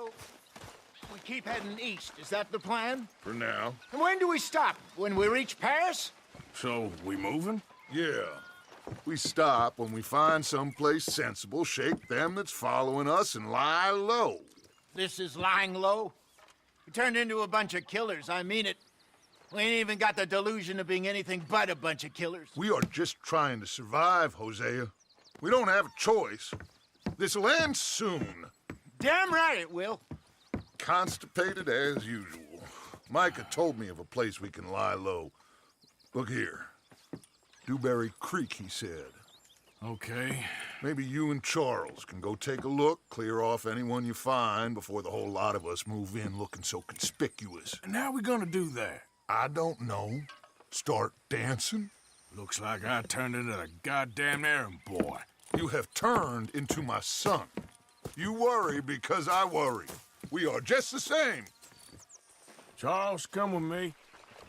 So, we keep heading east, is that the plan? For now. And when do we stop? When we reach Paris? So, we moving? Yeah. We stop when we find someplace sensible, shake them that's following us, and lie low. This is lying low? We turned into a bunch of killers, I mean it. We ain't even got the delusion of being anything but a bunch of killers. We are just trying to survive, Hosea. We don't have a choice. This'll end soon. Damn right it will. Constipated as usual. Micah told me of a place we can lie low. Look here. Dewberry Creek, he said. Okay. Maybe you and Charles can go take a look, clear off anyone you find before the whole lot of us move in looking so conspicuous. And how we gonna do that? I don't know. Start dancing? Looks like I turned into a goddamn errand boy. You have turned into my son. You worry because I worry. We are just the same. Charles, come with me.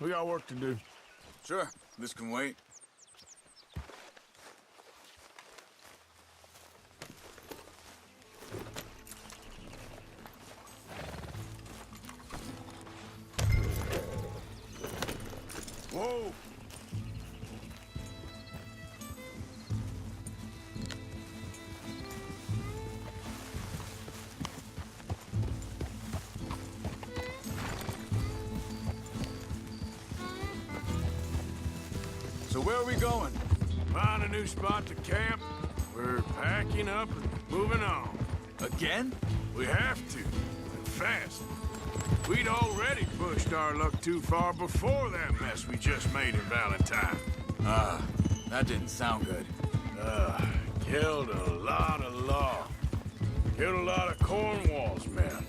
We got work to do. Sure, this can wait. Whoa! So where are we going? Find a new spot to camp. We're packing up and moving on. Again? We have to, and fast. We'd already pushed our luck too far before that mess we just made in Valentine. That didn't sound good. Killed a lot of law. Killed a lot of Cornwall's men.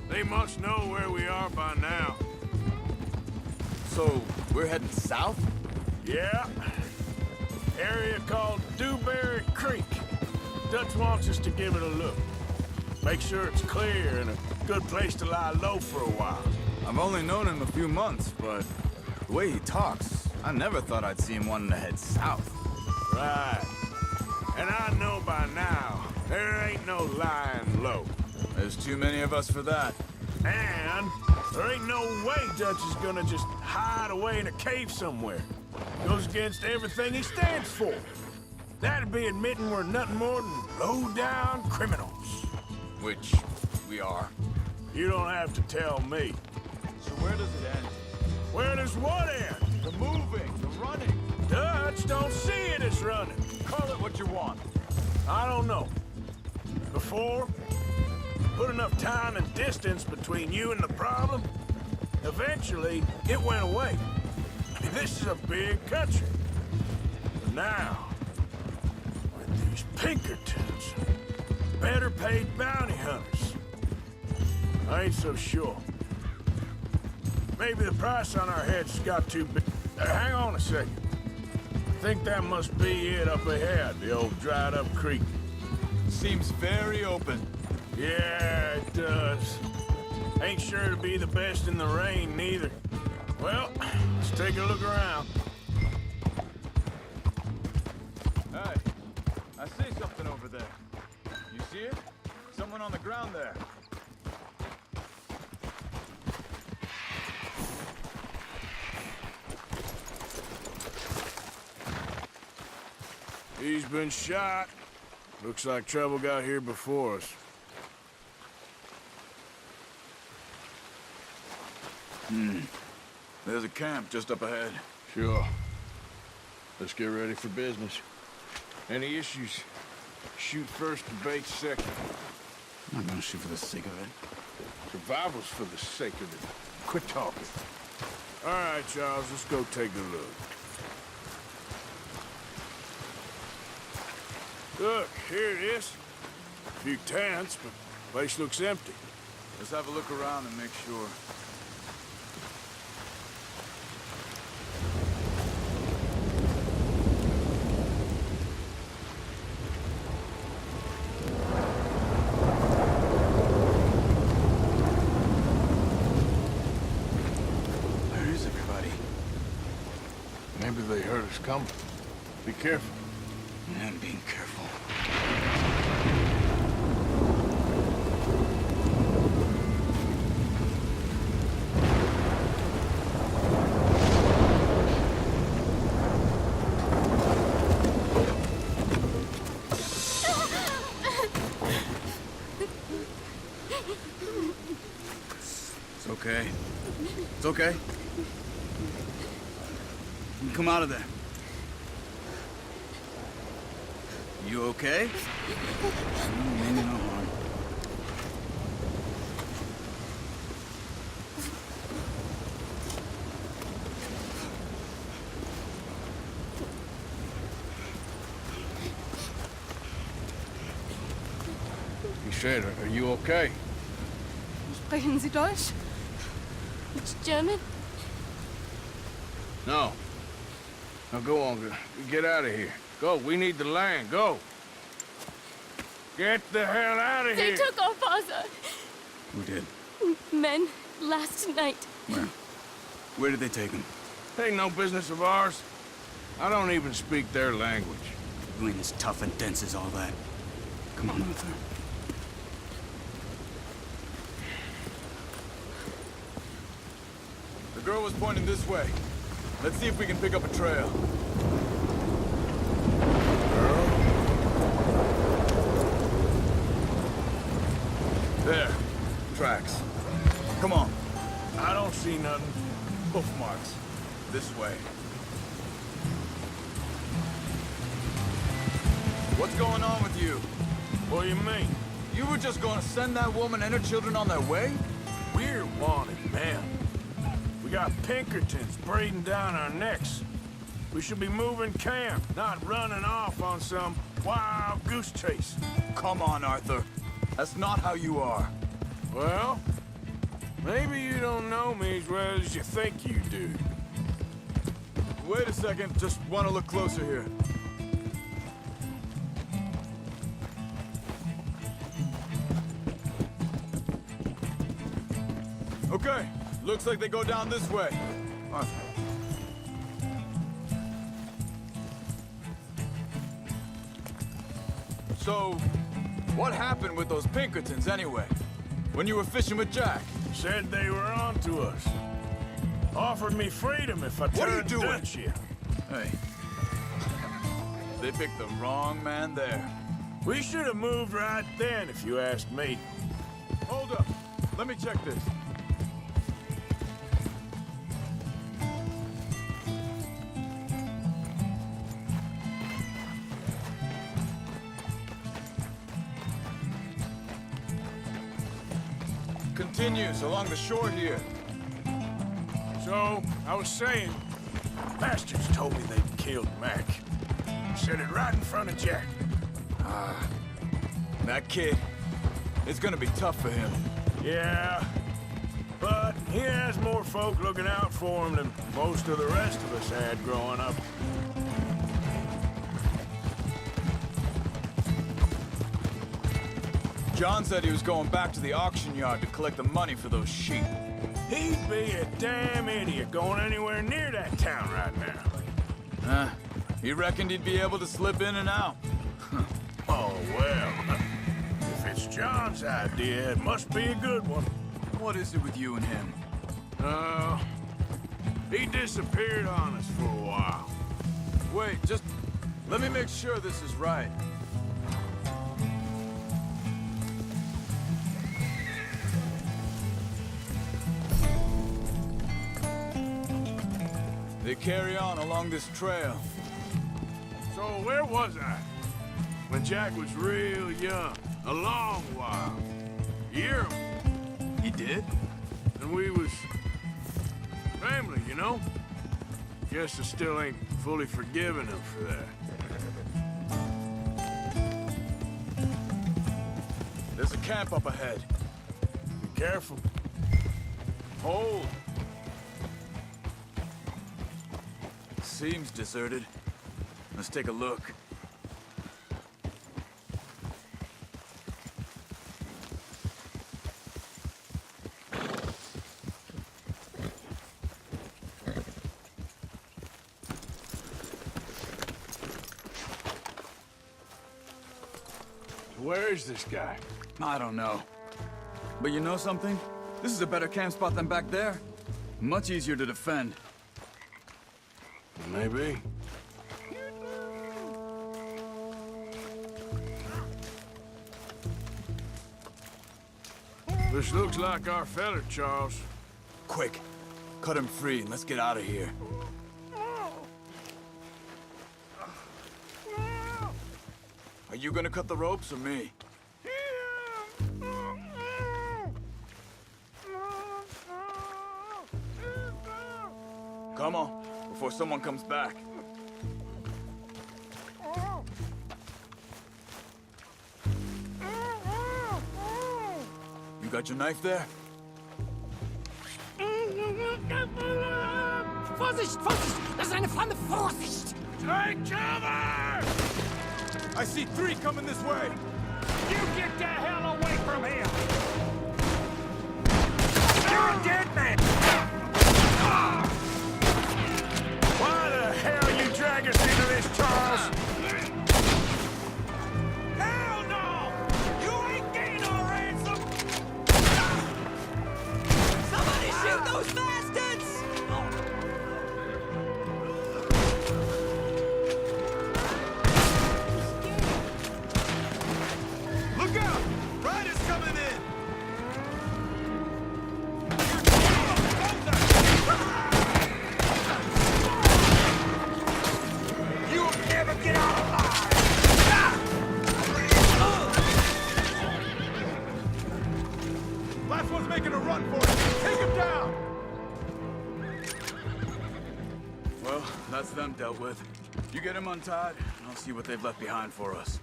They must know where we are by now. So, we're heading south? Yeah. Area called Dewberry Creek. Dutch wants us to give it a look. Make sure it's clear and a good place to lie low for a while. I've only known him a few months, but the way he talks, I never thought I'd see him wanting to head south. Right. And I know by now, there ain't no lying low. There's too many of us for that. And there ain't no way Dutch is gonna just hide away in a cave somewhere. Goes against everything he stands for. That'd be admitting we're nothing more than low-down criminals. Which we are. You don't have to tell me. So where does it end? Where does what end? The moving, the running. Dutch don't see it as running. Call it what you want. I don't know. Before, put enough time and distance between you and the problem, eventually it went away. I mean, this is a big country. But now, with these Pinkertons, better paid bounty hunters, I ain't so sure. Maybe the price on our heads got too big. Hang on a second. I think that must be it up ahead, the old dried-up creek. Seems very open. Yeah, it does. Ain't sure to be the best in the rain, neither. Well, let's take a look around. Hey, I see something over there. You see it? Someone on the ground there. He's been shot. Looks like trouble got here before us. There's a camp just up ahead. Sure. Let's get ready for business. Any issues? Shoot first, debate second. I'm not gonna shoot for the sake of it. Survival's for the sake of it. Quit talking. All right, Charles, let's go take a look. Look, here it is. A few tents, but the place looks empty. Let's have a look around and make sure. Where is everybody? Maybe they heard us coming. Be careful. I'm being careful. okay? It's okay. You come out of there. You okay? Maybe no harm. He said, are you okay? Sprechen Sie Deutsch? German? No. Now go on, get out of here. Go, we need the land, go. Get the hell out of They here. took our father. Who did? Men, last night. Where? Where did they take him? Ain't no business of ours. I don't even speak their language. You ain't as tough and dense as all that. Come on, Arthur. The girl was pointing this way. Let's see if we can pick up a trail. There. Tracks. Come on. I don't see nothing. Hoof marks. This way. What's going on with you? What do you mean? You were just gonna send that woman and her children on their way? We're wanted, man. We got Pinkertons breathing down our necks. We should be moving camp, not running off on some wild goose chase. Come on, Arthur. That's not how you are. Well, maybe you don't know me as well as you think you do. Wait a second, just want to look closer here. Okay, looks like they go down this way. Arthur. So, what happened with those Pinkertons anyway? When you were fishing with Jack? Said they were on to us. Offered me freedom if I What are you turned doing? Dutch. Hey. They picked the wrong man there. We should have moved right then, if you ask me. Hold up. Let me check this. Continues along the shore here. So, I was saying, bastards told me they'd killed Mac. Said it right in front of Jack. That kid, it's gonna be tough for him. Yeah, but he has more folk looking out for him than most of the rest of us had growing up. John said he was going back to the auction yard to collect the money for those sheep. He'd be a damn idiot going anywhere near that town right now. He reckoned he'd be able to slip in and out. Oh, well, if it's John's idea, it must be a good one. What is it with you and him? He disappeared on us for a while. Wait, just let me make sure this is right. They carry on along this trail. So where was I? When Jack was real young, a long while. Year He did? and we was family, you know? Guess I still ain't fully forgiven him for that. There's a camp up ahead. Be careful. Hold. Seems deserted. Let's take a look. Where is this guy? I don't know. But you know something? This is a better camp spot than back there. Much easier to defend. Maybe. This looks like our feller, Charles. quick. Cut him free and let's get out of here. Are you gonna cut the ropes or me? Come on, before someone comes back. You got your knife there? Vorsicht, Vorsicht! Das ist eine Pfanne! Vorsicht! Take cover! I see 3 coming this way. You get the hell away from here! You're a dead man! Why the hell you drag us into this, Charles? Hell no! You ain't getting no ransom! Somebody shoot those bastards! Look out! Riders coming in! You'll never get out alive! Last one's making a run for it. Take him down! Well, that's them dealt with. You get him untied, and I'll see what they've left behind for us.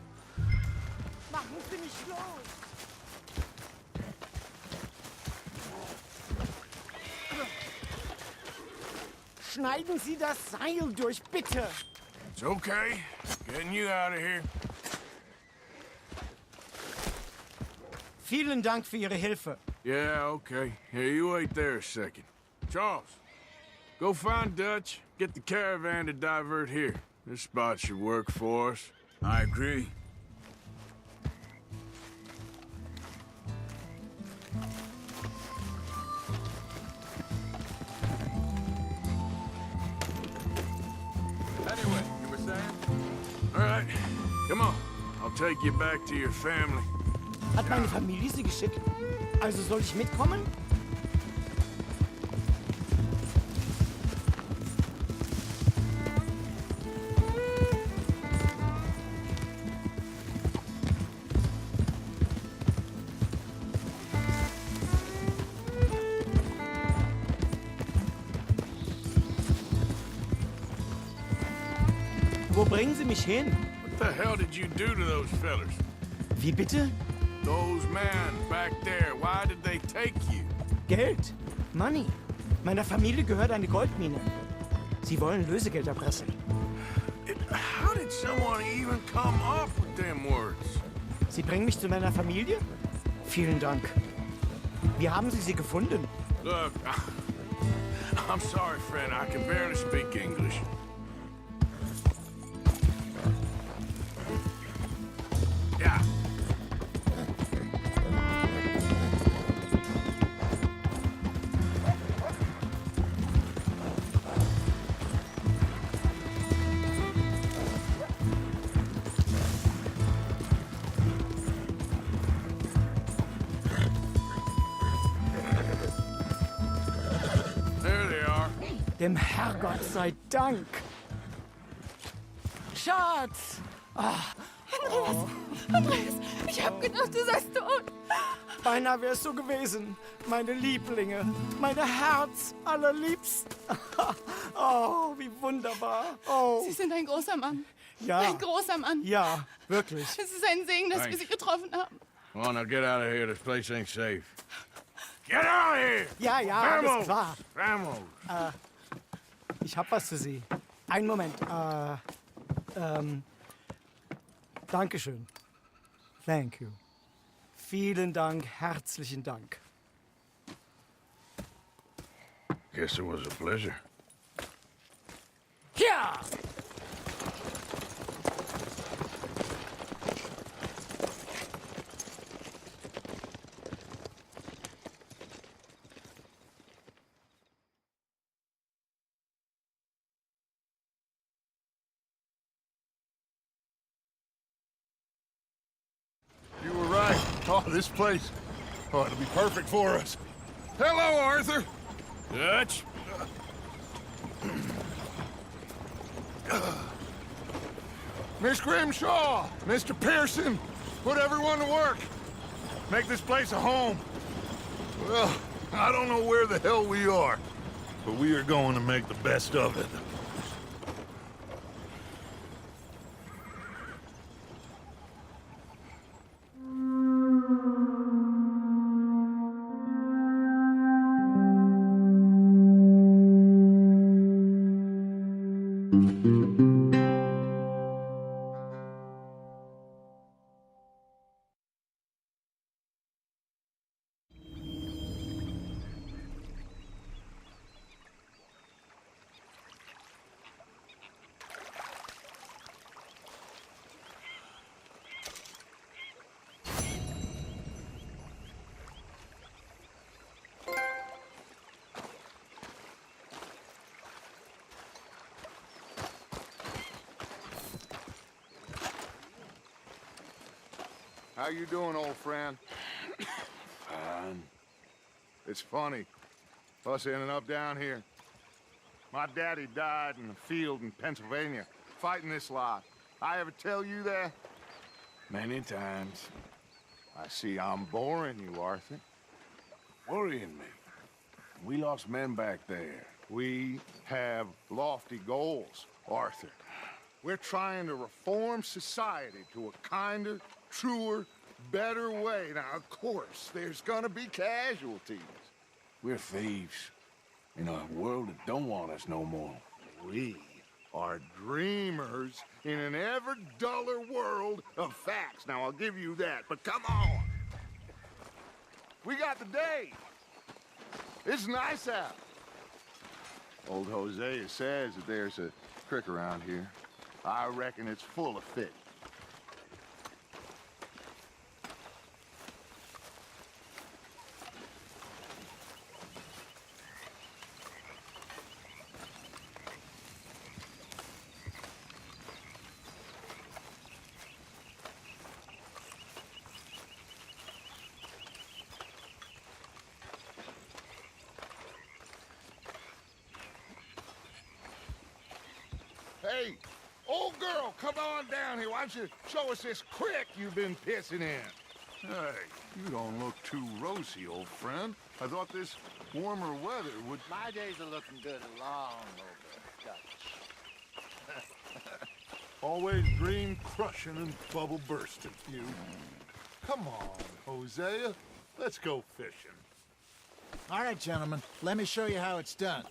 Machen Sie mich los! Schneiden Sie das Seil durch, bitte! It's okay. Getting you out of here. Vielen Dank für Ihre Hilfe. Yeah, okay. Here, you wait there a second. Charles, go find Dutch. Get the caravan to divert here. This spot should work for us. I agree. Anyway, you were saying? All right, come on. I'll take you back to your family. Hat meine Familie Sie geschickt? Also soll ich mitkommen? Wo bringen Sie mich hin? What the hell did you do to those fellers? Wie bitte? Those men back there, why did they take you? Geld. Money. Meiner Familie gehört eine Goldmine. Sie wollen Lösegeld erpressen. How did someone even come up with them words? Sie bringen mich zu meiner Familie? Vielen Dank. Wie haben Sie sie gefunden? Look, I'm sorry, friend. I can barely speak English. Yeah. There they are. Dem Herrgott sei Dank. Schatz! Andreas, ich hab gedacht, du seist tot. Beinahe wär's so gewesen. Meine Lieblinge. Meine Herz allerliebsten. Oh, wie wunderbar. Oh, Sie sind ein großer Mann. ja. Ein großer Mann. Ja, wirklich. Es ist ein Segen, dass wir Thanks. Sie getroffen haben. Come on, now get out of here. This place ain't safe. Get out of here! Ja, ja, alles Vamos! klar. Vamos! Ich hab was für Sie. Einen Moment. Dankeschön. Thank you. Vielen Dank, herzlichen Dank. Guess it was a pleasure. Ja! You were right. Oh, this place. Oh, it'll be perfect for us. Hello, Arthur. Dutch? Miss Grimshaw, Mr. Pearson, put everyone to work. Make this place a home. Well, I don't know where the hell we are, but we are going to make the best of it. How you doing, old friend? Fine. It's funny, us ending up down here. My daddy died in the field in Pennsylvania, fighting this lot. I ever tell you that? Many times. I see I'm boring you, Arthur. Worrying me. We lost men back there. We have lofty goals, Arthur. We're trying to reform society to a kinder, truer, better way. Now, of course, there's gonna be casualties. We're thieves. In a world that don't want us no more. We are dreamers in an ever duller world of facts. Now, I'll give you that, but come on. We got the day. It's nice out. Old Hosea says that there's a creek around here. I reckon it's full of fish. Hey, old girl, come on down here. Why don't you show us this creek you've been pissing in? Hey, you don't look too rosy, old friend. I thought this warmer weather would... My days are looking good along over Dutch. Always dream crushing and bubble bursting, you. Come on, Hosea. Let's go fishing. All right, gentlemen. Let me show you how it's done.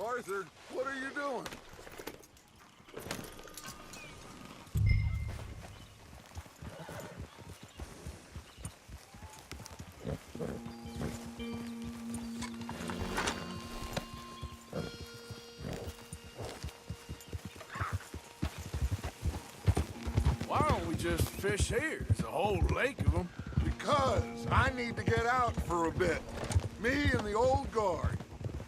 Arthur, what are you doing? Why don't we just fish here? There's a whole lake of them. Because I need to get out for a bit. Me and the old guard.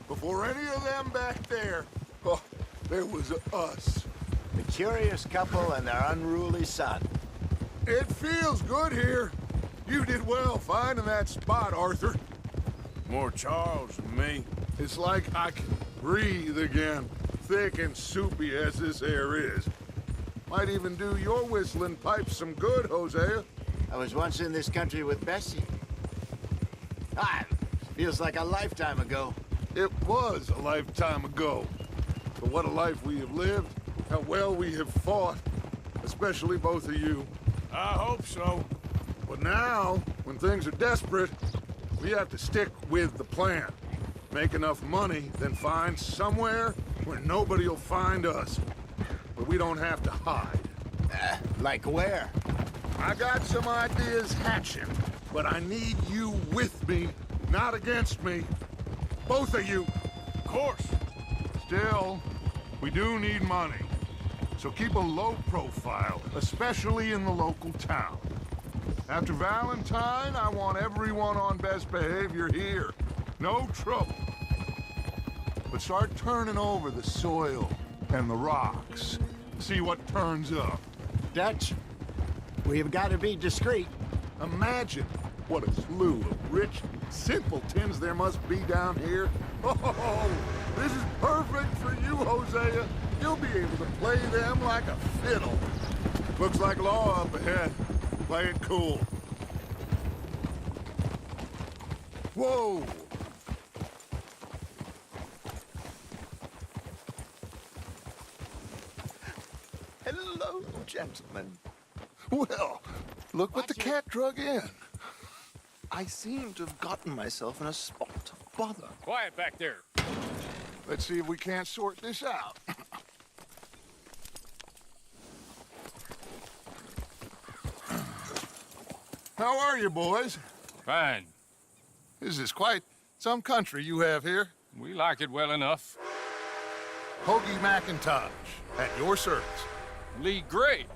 Before any of them back there, oh, there was us. The curious couple and their unruly son. It feels good here. You did well finding that spot, Arthur. More Charles than me. It's like I can breathe again, thick and soupy as this air is. Might even do your whistling pipes some good, Hosea. I was once in this country with Bessie. Feels like a lifetime ago. It was a lifetime ago. But what a life we have lived, how well we have fought, especially both of you. I hope so. But now, when things are desperate, we have to stick with the plan. Make enough money, then find somewhere where nobody will find us. Where we don't have to hide. Like where? I got some ideas hatching, but I need you with me, not against me. Both of you. Of course. Still, we do need money. So keep a low profile, especially in the local town. After Valentine, I want everyone on best behavior here. No trouble. But start turning over the soil and the rocks. See what turns up. Dutch, We've got to be discreet. Imagine what a slew of rich simpletons there must be down here. Oh, this is perfect for you, Hosea. You'll be able to play them like a fiddle. Looks like law up ahead. Play it cool. Whoa! Hello, gentlemen. Well, look what the cat drug in. I seem to have gotten myself in a spot of bother. Quiet back there. Let's see if we can't sort this out. How are you, boys? Fine. This is quite some country you have here. We like it well enough. Hoagie McIntosh, at your service. Lee Gray.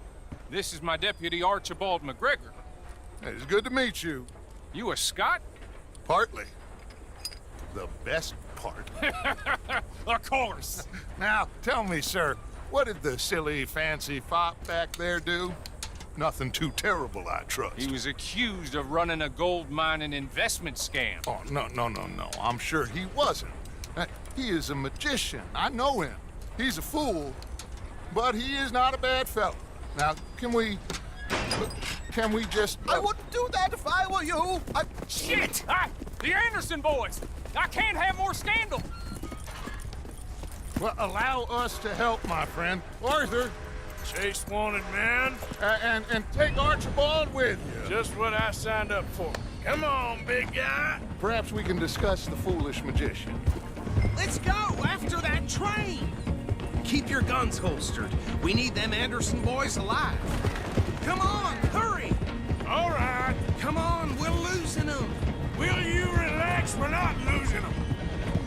This is my deputy Archibald McGregor. It's good to meet you. You a Scot? Partly. The best part. Of course. Now, tell me, sir, what did the silly, fancy fop back there do? Nothing too terrible, I trust. He was accused of running a gold mining investment scam. Oh, no. I'm sure he wasn't. He is a magician. I know him. He's a fool, but he is not a bad fellow. Now, can we just... I wouldn't do that if I were you. Shit! The Anderson boys! I can't have more scandal! Well, allow us to help, my friend. Arthur, Chase wanted man. and take Archibald with you. Just what I signed up for. Come on, big guy. Perhaps we can discuss the foolish magician. Let's go after that train! Keep your guns holstered. We need them Anderson boys alive. Come on, hurry! All right. Come on, we're losing them. Will you relax? We're not losing them.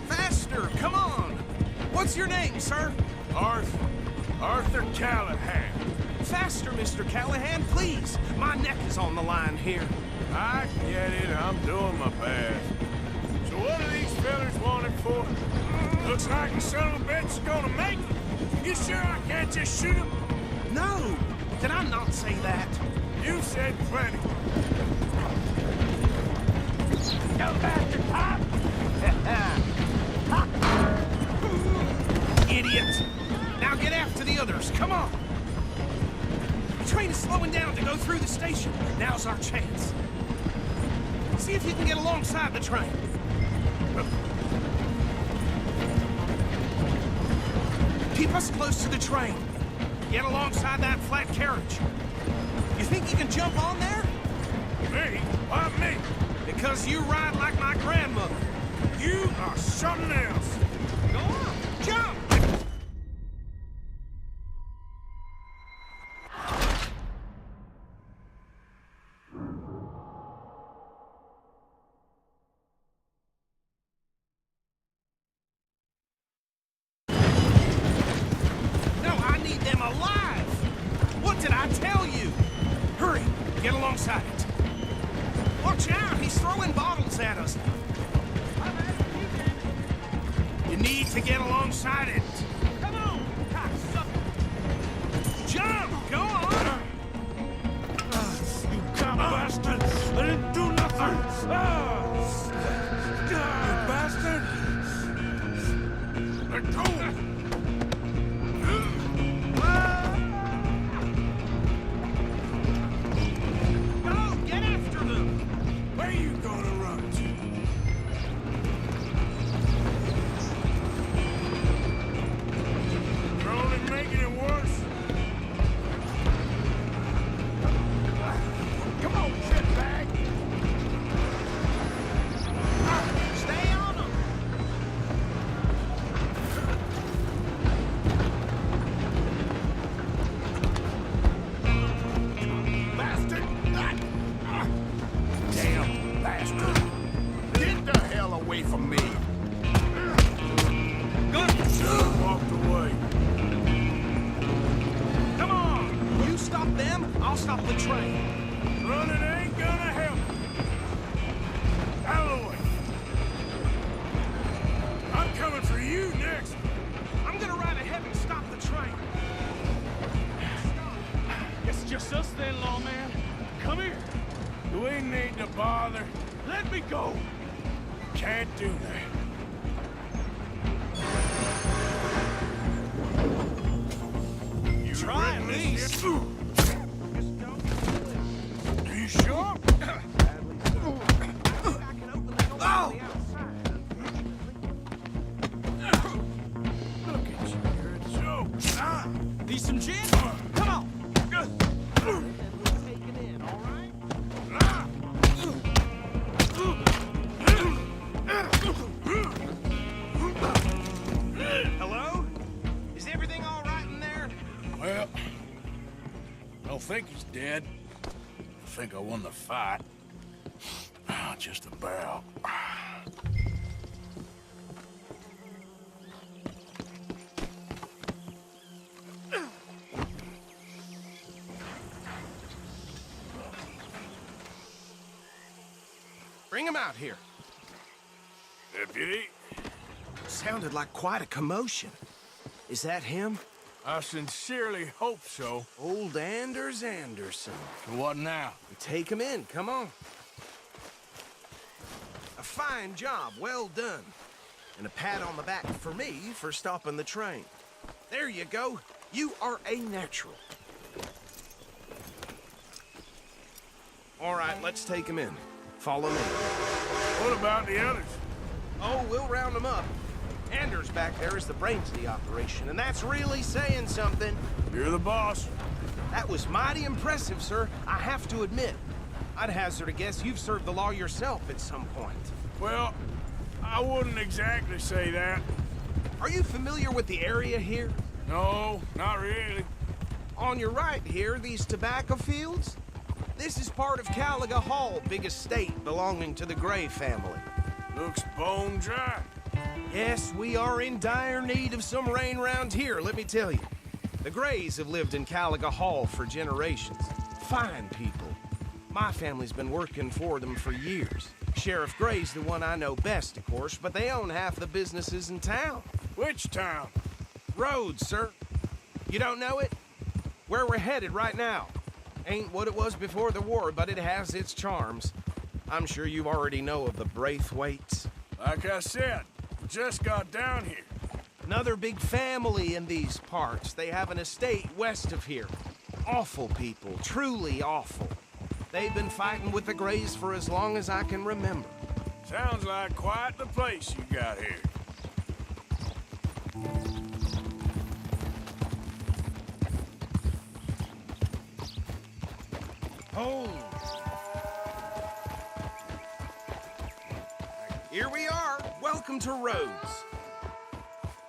Faster, come on. What's your name, sir? Arthur Callahan. Faster, Mr. Callahan, please. My neck is on the line here. I get it. I'm doing my best. So what are these fellas wanted for? Looks like the son of a bitch is gonna make it. You sure I can't just shoot him? No, did I not say that? You said plenty. Go bastard, Pop! Idiot! Now get after the others, come on! The train is slowing down to go through the station. Now's our chance. See if you can get alongside the train. Keep us close to the train. Get alongside that flat carriage. You think you can jump on there? Me? Why me? Because you ride like my grandmother. You are something else. Go on, jump! No, I need them alive! What did I tell you? Hurry, get alongside it. Watch out, he's throwing bottles at us. You need to get alongside it. Come on, cocksucker. Jump, go on. You cop bastard! I didn't do nothing! You bastard! Let go! Go, get after them. Where are you gonna run to? You're only making it worse. Come on, shitbag! Stay on them. Bastard! Damn bastard! Get the hell away from me! Should've walked away. Come on. You stop them, I'll stop the train. Running ain't gonna help. Out of the way. I'm coming for you next. I'm gonna ride ahead and stop the train. It's just us then, lawman. Do we need to bother? Let me go! Can't do that. You Try at least. Are you sure? Oh! Look at you, you're a joke. Need some gin? Come on! Hello? Is everything all right in there? Well, I don't think he's dead. I think I won the fight. Just about. Bring him out here. Deputy, Sounded like quite a commotion. Is that him? I sincerely hope so. Old Anders Anderson. So what now? Take him in, come on. A fine job, well done. And a pat on the back for me for stopping the train. There you go. You are a natural. All right, let's take him in. Follow me. What about the others? Oh, we'll round them up. Anders back there is the brains of the operation, and that's really saying something. You're the boss. That was mighty impressive, sir. I have to admit. I'd hazard a guess you've served the law yourself at some point. Well, I wouldn't exactly say that. Are you familiar with the area here? No, not really. On your right here, these tobacco fields? This is part of Caliga Hall, big estate belonging to the Gray family. Looks bone dry. Yes, we are in dire need of some rain round here, let me tell you. The Grays have lived in Caliga Hall for generations. Fine people. My family's been working for them for years. Sheriff Gray's the one I know best, of course, but they own half the businesses in town. Which town? Rhodes, sir. You don't know it? Where we're headed right now. Ain't what it was before the war, but it has its charms. I'm sure you already know of the Braithwaites. Like I said, we just got down here. Another big family in these parts. They have an estate west of here. Awful people, truly awful. They've been fighting with the Grays for as long as I can remember. Sounds like quite the place you got here. Oh. Here we are. Welcome to Rhodes.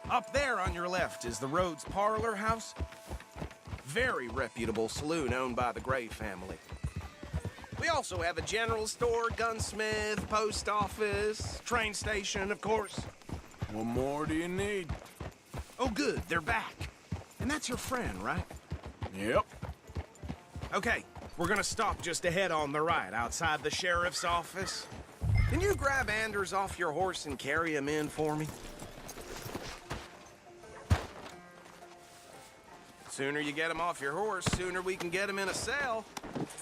Up there on your left is the Rhodes Parlor House. Very reputable saloon owned by the Gray family. We also have a general store, gunsmith, post office, train station, of course. What more do you need? Oh, good, they're back. And that's your friend, right? Yep. Okay, we're gonna stop just ahead on the right, outside the sheriff's office. Can you grab Anders off your horse and carry him in for me? Sooner you get him off your horse, sooner we can get him in a cell.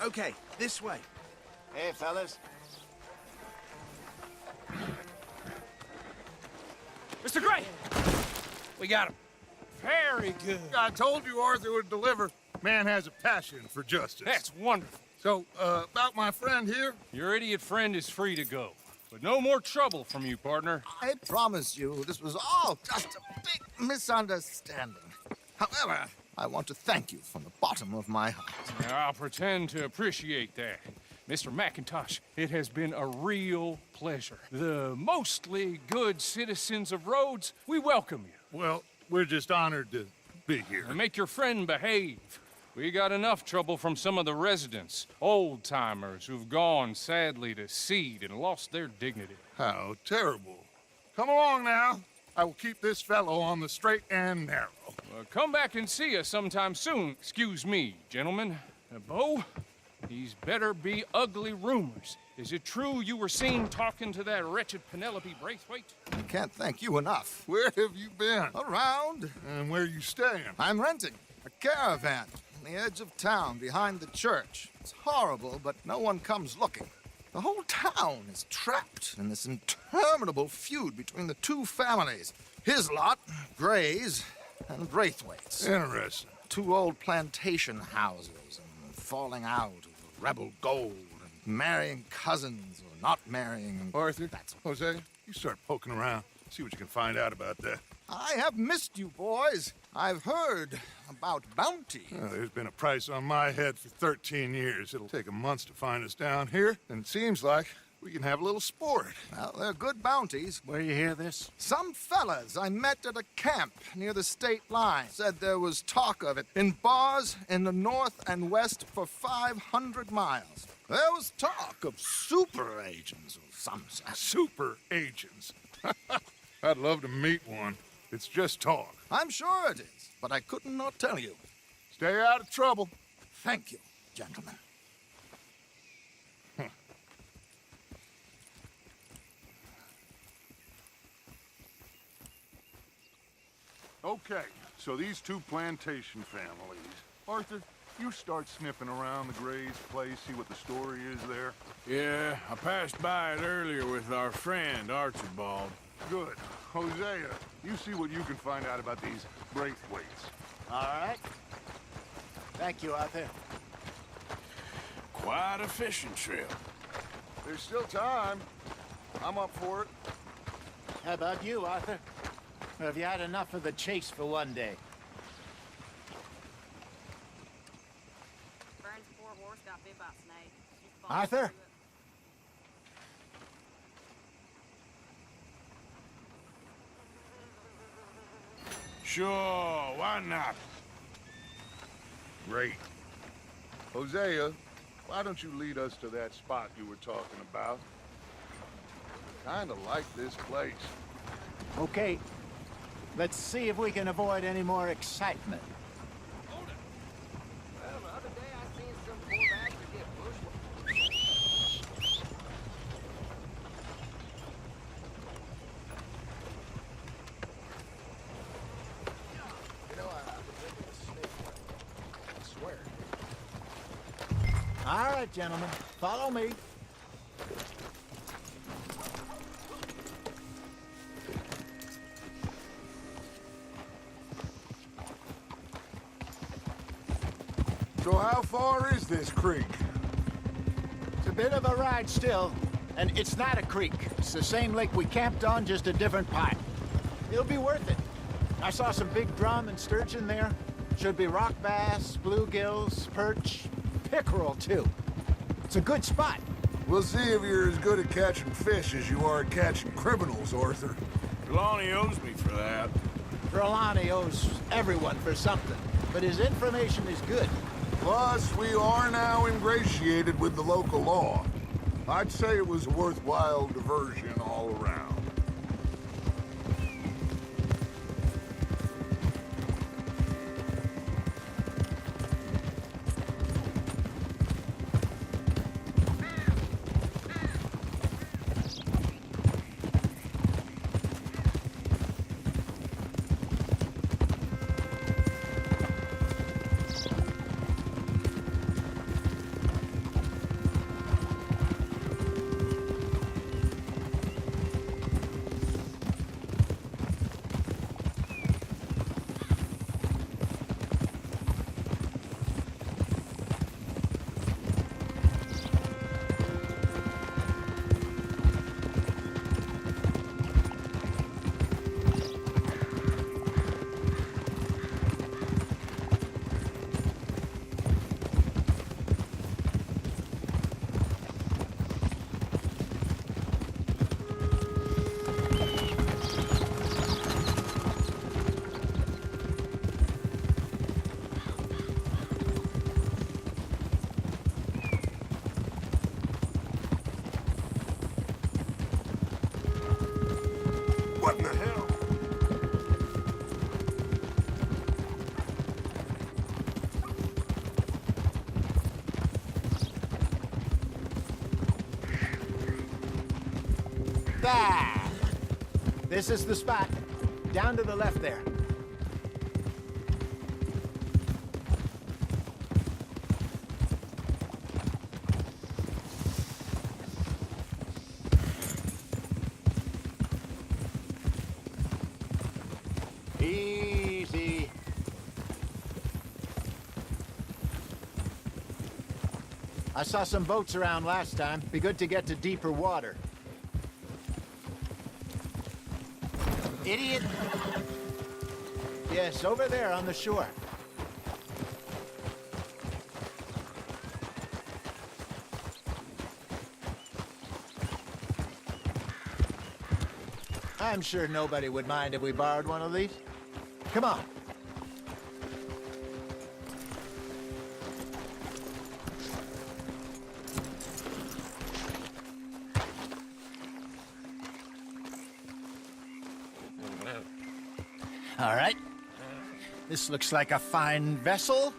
Okay, this way. Hey, fellas. Mr. Gray! We got him. Very good. I told you Arthur would deliver. Man has a passion for justice. That's wonderful. So, about my friend here? Your idiot friend is free to go. But no more trouble from you, partner. I promise you, this was all just a big misunderstanding. However, I want to thank you from the bottom of my heart. I'll pretend to appreciate that. Mr. McIntosh, it has been a real pleasure. The mostly good citizens of Rhodes, we welcome you. Well, we're just honored to be here. And make your friend behave. We got enough trouble from some of the residents, old-timers who've gone, sadly, to seed and lost their dignity. How terrible. Come along now. I will keep this fellow on the straight and narrow. Come back and see us sometime soon. Excuse me, gentlemen. Bo, these better be ugly rumors. Is it true you were seen talking to that wretched Penelope Braithwaite? I can't thank you enough. Where have you been? Around. And where you staying? I'm renting a caravan. on the edge of town, behind the church. It's horrible, but no one comes looking. The whole town is trapped in this interminable feud between the two families. His lot, Gray's, and Braithwaite's. Interesting. Two old plantation houses, and falling out over rebel gold, and marrying cousins or not marrying. Arthur, Jose, you start poking around. See what you can find out about that. I have missed you, boys. I've heard about bounty. Well, there's been a price on my head for 13 years. It'll take 'em months to find us down here, and it seems like we can have a little sport. Well, they're good bounties. Where you hear this? Some fellas I met at a camp near the state line said there was talk of it in bars in the north and west for 500 miles. There was talk of super agents or some such. Super agents. I'd love to meet one. It's just talk. I'm sure it is, but I couldn't not tell you. Stay out of trouble. Thank you, gentlemen. Okay, so these two plantation families. Arthur, you start sniffing around the Gray's place, see what the story is there. Yeah, I passed by it earlier with our friend, Archibald. Good. Hosea, you see what you can find out about these Braithwaites. All right. Thank you, Arthur. Quite a fishing trip. There's still time. I'm up for it. How about you, Arthur? Or have you had enough of the chase for one day? Arthur? Sure, why not? Great. Hosea, why don't you lead us to that spot you were talking about? Kinda like this place. Okay. Let's see if we can avoid any more excitement. All right, gentlemen, follow me. So how far is this creek? It's a bit of a ride still, and it's not a creek. It's the same lake we camped on, just a different part. It'll be worth it. I saw some big drum and sturgeon there. Should be rock bass, bluegills, perch, pickerel, too. It's a good spot. We'll see if you're as good at catching fish as you are at catching criminals, Arthur. Trelawney owes me for that. Trelawney owes everyone for something, but his information is good. Plus, we are now ingratiated with the local law. I'd say it was a worthwhile diversion all around. What in the hell? There! This is the spot. Down to the left there. Easy. I saw some boats around last time. Be good to get to deeper water. Idiot! Yes, over there on the shore. I'm sure nobody would mind if we borrowed one of these. Come on. All right. This looks like a fine vessel.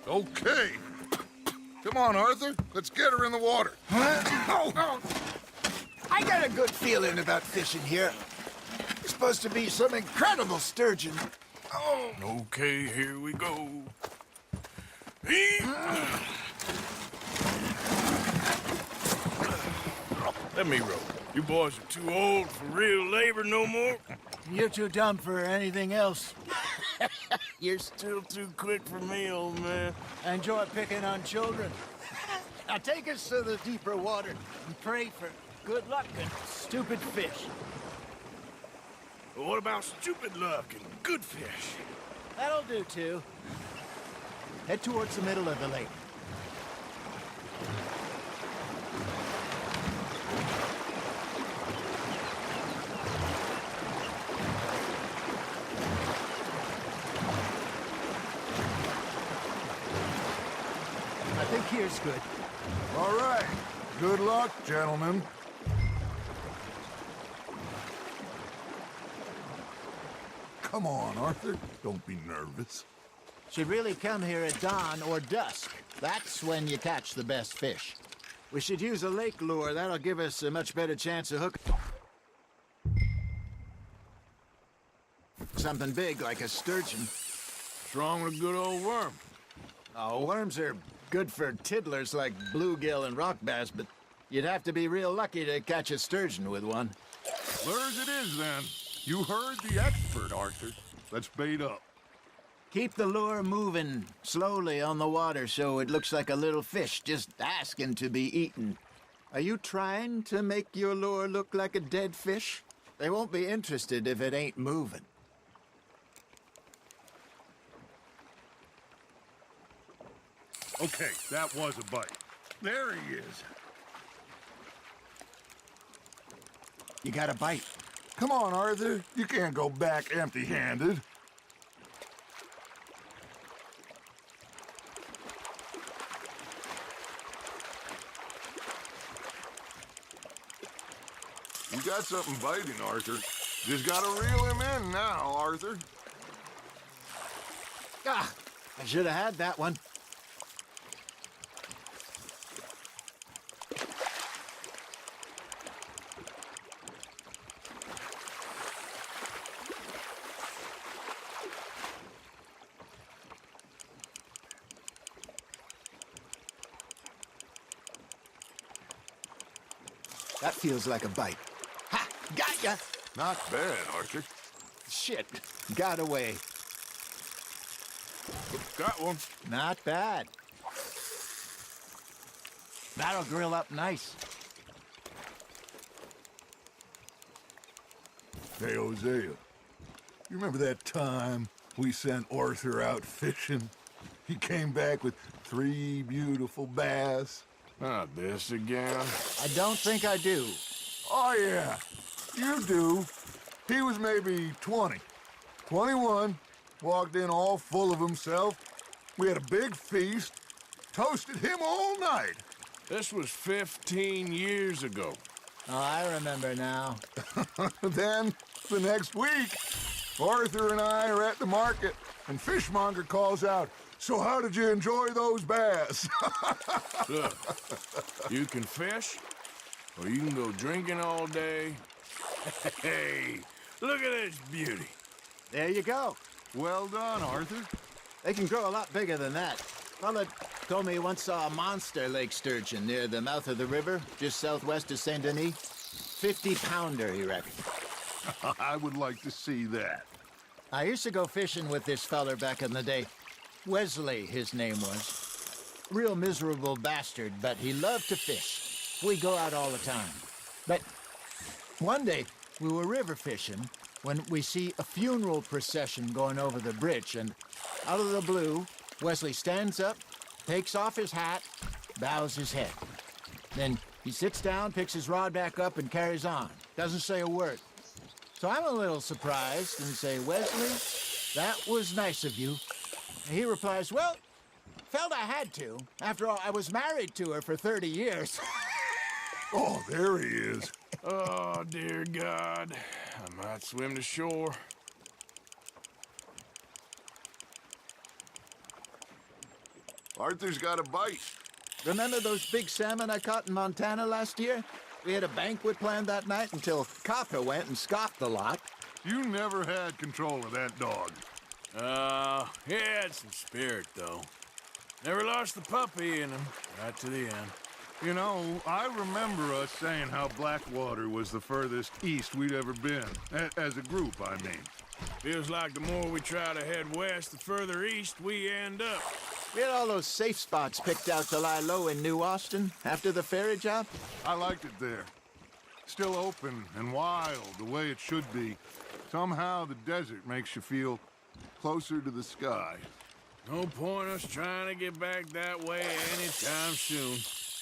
Okay. Come on, Arthur. Let's get her in the water. Oh. I got a good feeling about fishing here. It's supposed to be some incredible sturgeon. Oh. Okay, here we go. Let me row. You boys are too old for real labor no more. You're too dumb for anything else. You're still too quick for me, old man. I enjoy picking on children. Now take us to the deeper water and pray for good luck and stupid fish. But what about stupid luck and good fish? That'll do, too. Head towards the middle of the lake. I think here's good. All right. Good luck, gentlemen. Come on, Arthur. Don't be nervous. Should really come here at dawn or dusk. That's when you catch the best fish. We should use a lake lure. That'll give us a much better chance of hooking something big like a sturgeon. What's wrong with a good old worm? Oh, worms are good for tiddlers like bluegill and rock bass, but you'd have to be real lucky to catch a sturgeon with one. Lures it is, then. You heard the expert, Arthur. Let's bait up. Keep the lure moving slowly on the water so it looks like a little fish just asking to be eaten. Are you trying to make your lure look like a dead fish? They won't be interested if it ain't moving. Okay, that was a bite. There he is. You got a bite. Come on, Arthur. You can't go back empty-handed. You got something biting, Arthur. Just gotta reel him in now, Arthur. Ah, I should have had that one. That feels like a bite. Ha! Got ya! Not bad, Arthur. Shit. Got away. Got one. Not bad. That'll grill up nice. Hey, Hosea. You remember that time we sent Arthur out fishing? He came back with 3 beautiful bass. Not this again. I don't think I do. Oh, yeah. You do. He was maybe 20. 21. Walked in all full of himself. We had a big feast. Toasted him all night. This was 15 years ago. Oh, I remember now. Then, the next week, Arthur and I are at the market, and Fishmonger calls out, "So how did you enjoy those bass?" Look, you can fish, or you can go drinking all day. Hey, look at this beauty. There you go. Well done, Arthur. They can grow a lot bigger than that. Fella told me he once saw a monster lake sturgeon near the mouth of the river, just southwest of Saint-Denis. 50-pounder, he reckoned. I would like to see that. I used to go fishing with this feller back in the day. Wesley, his name was. Real miserable bastard, but he loved to fish. We go out all the time. But one day, we were river fishing when we see a funeral procession going over the bridge, and out of the blue, Wesley stands up, takes off his hat, bows his head. Then he sits down, picks his rod back up, and carries on. Doesn't say a word. So I'm a little surprised and say, Wesley, that was nice of you. And he replies, well, felt I had to. After all, I was married to her for 30 years. Oh, there he is. Oh, dear God. I might swim to shore. Arthur's got a bite. Remember those big salmon I caught in Montana last year? We had a banquet planned that night until Kafka went and scoffed the lot. You never had control of that dog. He had some spirit, though. Never lost the puppy in him, right to the end. You know, I remember us saying how Blackwater was the furthest east we'd ever been. As a group, I mean. Feels like the more we try to head west, the further east we end up. We had all those safe spots picked out to lie low in New Austin after the ferry job. I liked it there. Still open and wild, the way it should be. Somehow the desert makes you feel closer to the sky. No point us trying to get back that way anytime soon.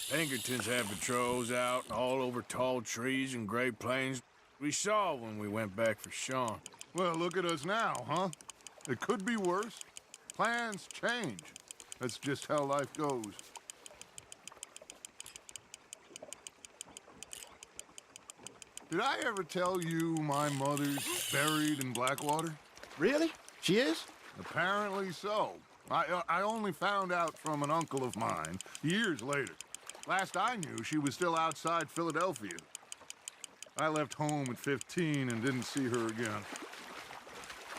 Pinkertons had patrols out all over tall trees and Great Plains. We saw when we went back for Sean. Well, look at us now, huh? It could be worse. Plans change. That's just how life goes. Did I ever tell you my mother's buried in Blackwater? Really? She is? Apparently so. I only found out from an uncle of mine years later. Last I knew, she was still outside Philadelphia. I left home at 15 and didn't see her again.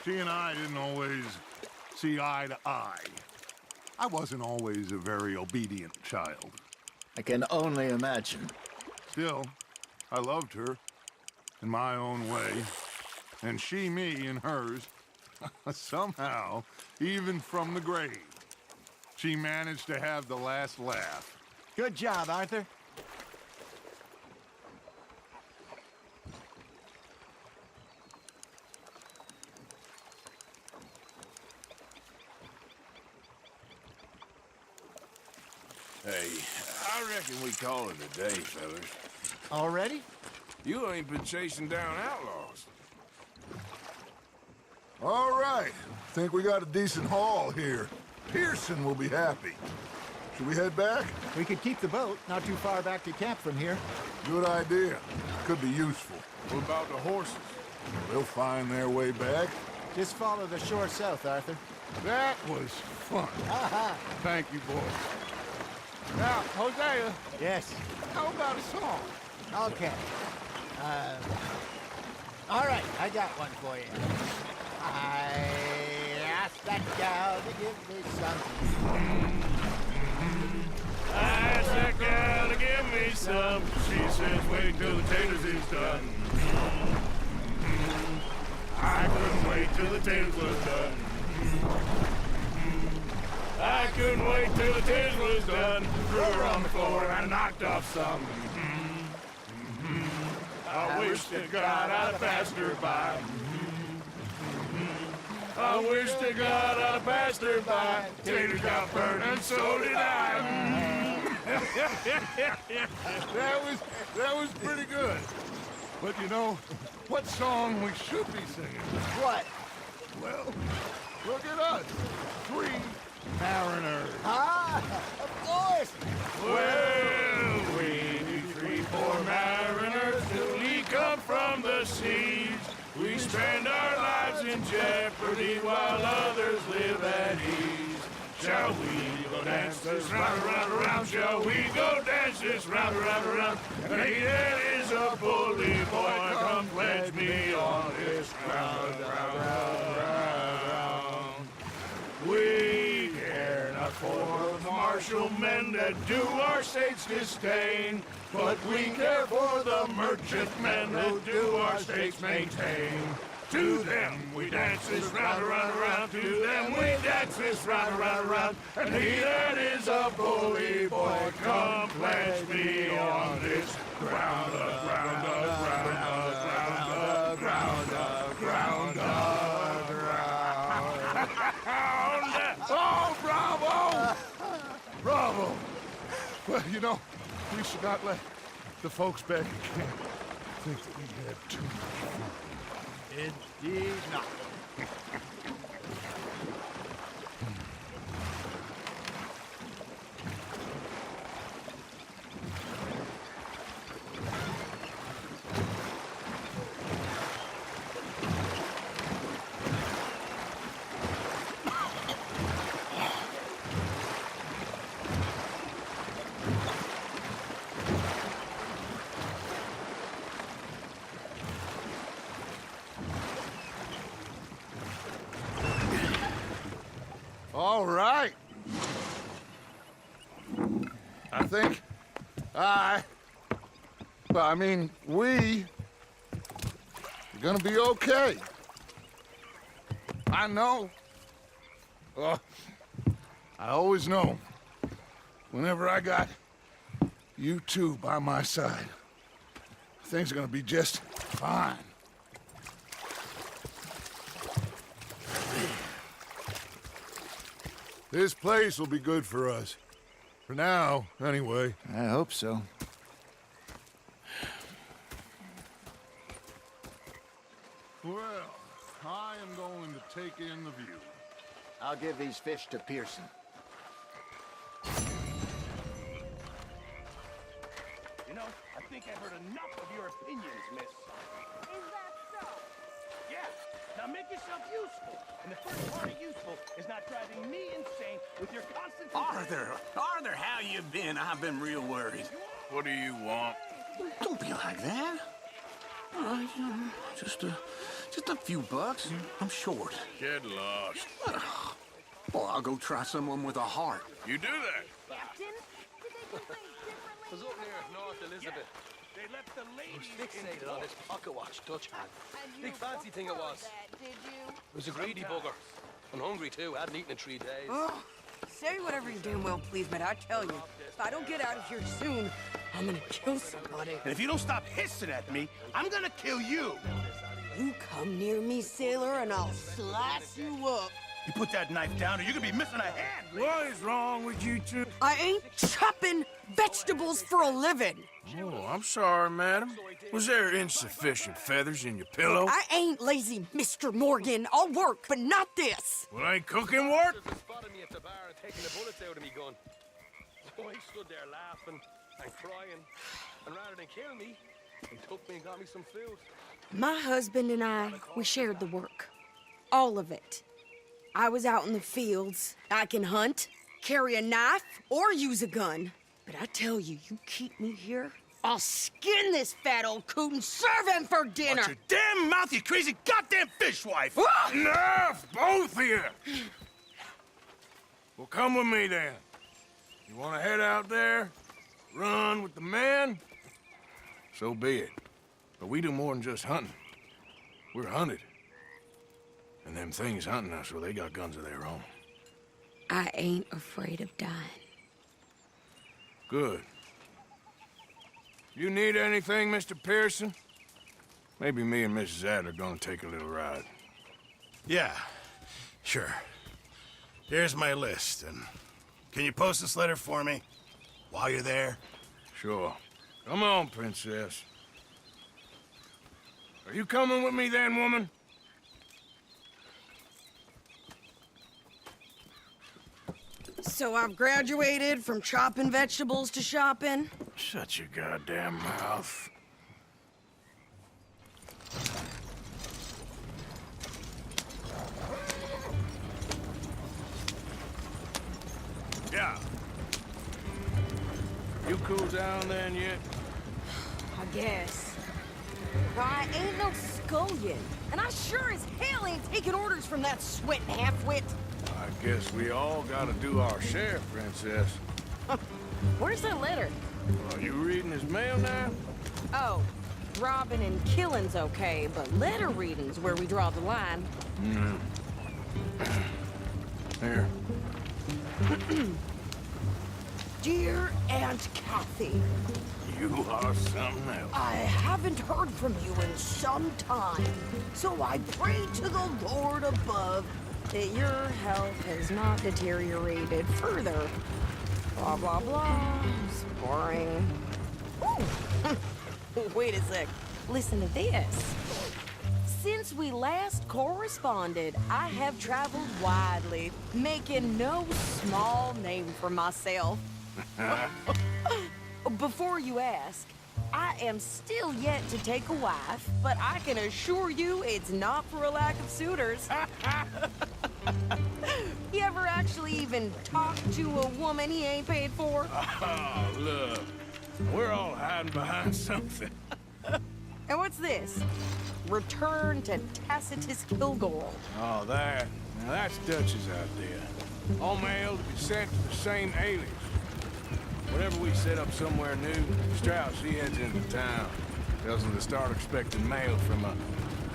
She and I didn't always see eye to eye. I wasn't always a very obedient child. I can only imagine. Still, I loved her in my own way, and she me in hers. Somehow, even from the grave, she managed to have the last laugh. Good job, Arthur. Hey, I reckon we call it a day, fellas. Already? You ain't been chasing down outlaws. All right. Think we got a decent haul here. Pearson will be happy. Should we head back? We could keep the boat, not too far back to camp from here. Good idea. Could be useful. What about the horses? They'll find their way back. Just follow the shore south, Arthur. That was fun. Thank you, boys. Now, Hosea. Yes. How about a song? Okay. All right, I got one for you. I asked that gal to give me something. I asked that gal to give me some. She says, wait till the taters is done. I couldn't wait till the taters was done. I couldn't wait till the taters was done. Threw her on the floor and I knocked off some. I wish to God I'd passed her by. I wish to God I'd passed her by. Taters got burned and so did I. That was pretty good. But you know, what song we should be singing? What? Well, look at us. 3 mariners. Ah, of course. Well, we 3 poor mariners newly come from the seas. We spend our lives in jeopardy while others live at ease. Shall we go dance this round, round, round? Shall we go dance this round, round, round? Hey, there is a bully boy, come pledge me on this round, round, round, round. We care not for the martial men that do our state's disdain, but we care for the merchant men who do our states maintain. To them we dance this round, around, around. To them we dance this round, around, around. And he that is a bully boy, come pledge me on this ground, ground, ground, ground, ground, ground, ground. Oh, bravo! Bravo! Well, you know, we should not let the folks back at camp think that we had too much fun. Indeed not. All right. I think we are gonna be okay. I know. I always know. Whenever I got you two by my side, things are gonna be just fine. This place will be good for us. For now, anyway. I hope so. Well, I am going to take in the view. I'll give these fish to Pearson. You know, I think I've heard enough of your opinions, miss. Is that so? Yeah. Now make yourself useful. And the first part of useful is not driving me insane with your constant... Arthur, how you been? I've been real worried. What do you want? Don't be like that. Just a few bucks. I'm short. Get lost. Well, I'll go try someone with a heart. You do that. Captain, did they do things differently? Was up near North Elizabeth. They left the ladies Fixated on this pocket watch Dutch had. And you Big fancy thing it was. that, did you? It was a greedy bugger. And hungry too. Hadn't eaten in 3 days. Oh, say whatever you damn well please, but I tell you, if I don't get out of here soon, I'm gonna kill somebody. And if you don't stop hissing at me, I'm gonna kill you. You come near me, sailor, and I'll slice you up. You put that knife down or you're gonna be missing a hand. What is wrong with you two? I ain't chopping vegetables for a living. Oh, I'm sorry, madam. Was there insufficient feathers in your pillow? I ain't lazy, Mr. Morgan. I'll work, but not this. Well, ain't cooking work? They spotted me at the bar and taking the bullets out of me gun. So I stood there laughing and crying. And rather than kill me, he took me and got me some food. My husband and I, we shared the work. All of it. I was out in the fields. I can hunt, carry a knife, or use a gun. But I tell you, you keep me here, I'll skin this fat old coot and serve him for dinner. Watch your damn mouth, you crazy goddamn fishwife! Enough, both of you! Well, come with me then. You want to head out there, run with the men? So be it. But we do more than just hunting. We're hunted. And them things hunting us, well, they got guns of their own. I ain't afraid of dying. Good. You need anything, Mr. Pearson? Maybe me and Mrs. Ad are gonna take a little ride. Yeah, sure. Here's my list, and can you post this letter for me while you're there? Sure. Come on, Princess. Are you coming with me then, woman? So I've graduated from chopping vegetables to shopping? Shut your goddamn mouth. Yeah. You cool down then yet? I guess. I ain't no scullion, and I sure as hell ain't taking orders from that sweating half-wit. I guess we all gotta do our share, Princess. Where's that letter? Are you reading his mail now? Oh, Robbing and killing's okay, but letter reading's where we draw the line. Here. Dear Aunt Kathy, You are something else. I haven't heard from you in some time, so I pray to the Lord above that your health has not deteriorated further. Blah, blah, blah. It's boring. Ooh. Wait a sec. Listen to this. Since we last corresponded, I have traveled widely, making no small name for myself. Before you ask, I am still yet to take a wife, but I can assure you it's not for a lack of suitors. You ever actually even talk to a woman he ain't paid for? Oh, look. We're all hiding behind something. And what's this? Return to Tacitus Kilgore. Oh, that. Now, that's Dutch's idea. All mail to be sent to the same alias. Whenever we set up somewhere new, Strauss, he heads into town. Tells them to start expecting mail from a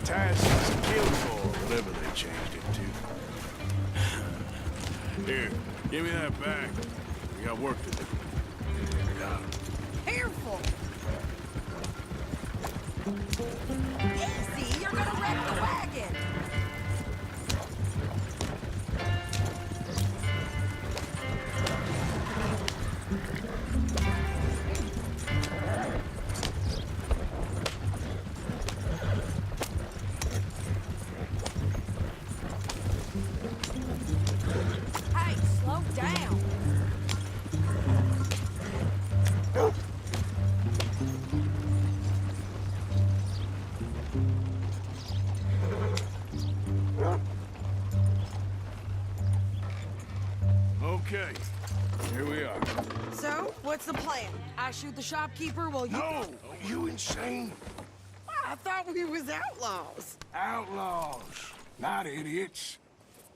Tacitus Kilgore, whatever they changed it to. Here, give me that back. We got work to do. Got it. Careful! Easy, you're gonna wreck the wagon! Hey, slow down! Okay, here we are. So, what's the plan? I shoot the shopkeeper while you... No! Are you insane? I thought we was outlaws. Outlaws, not idiots.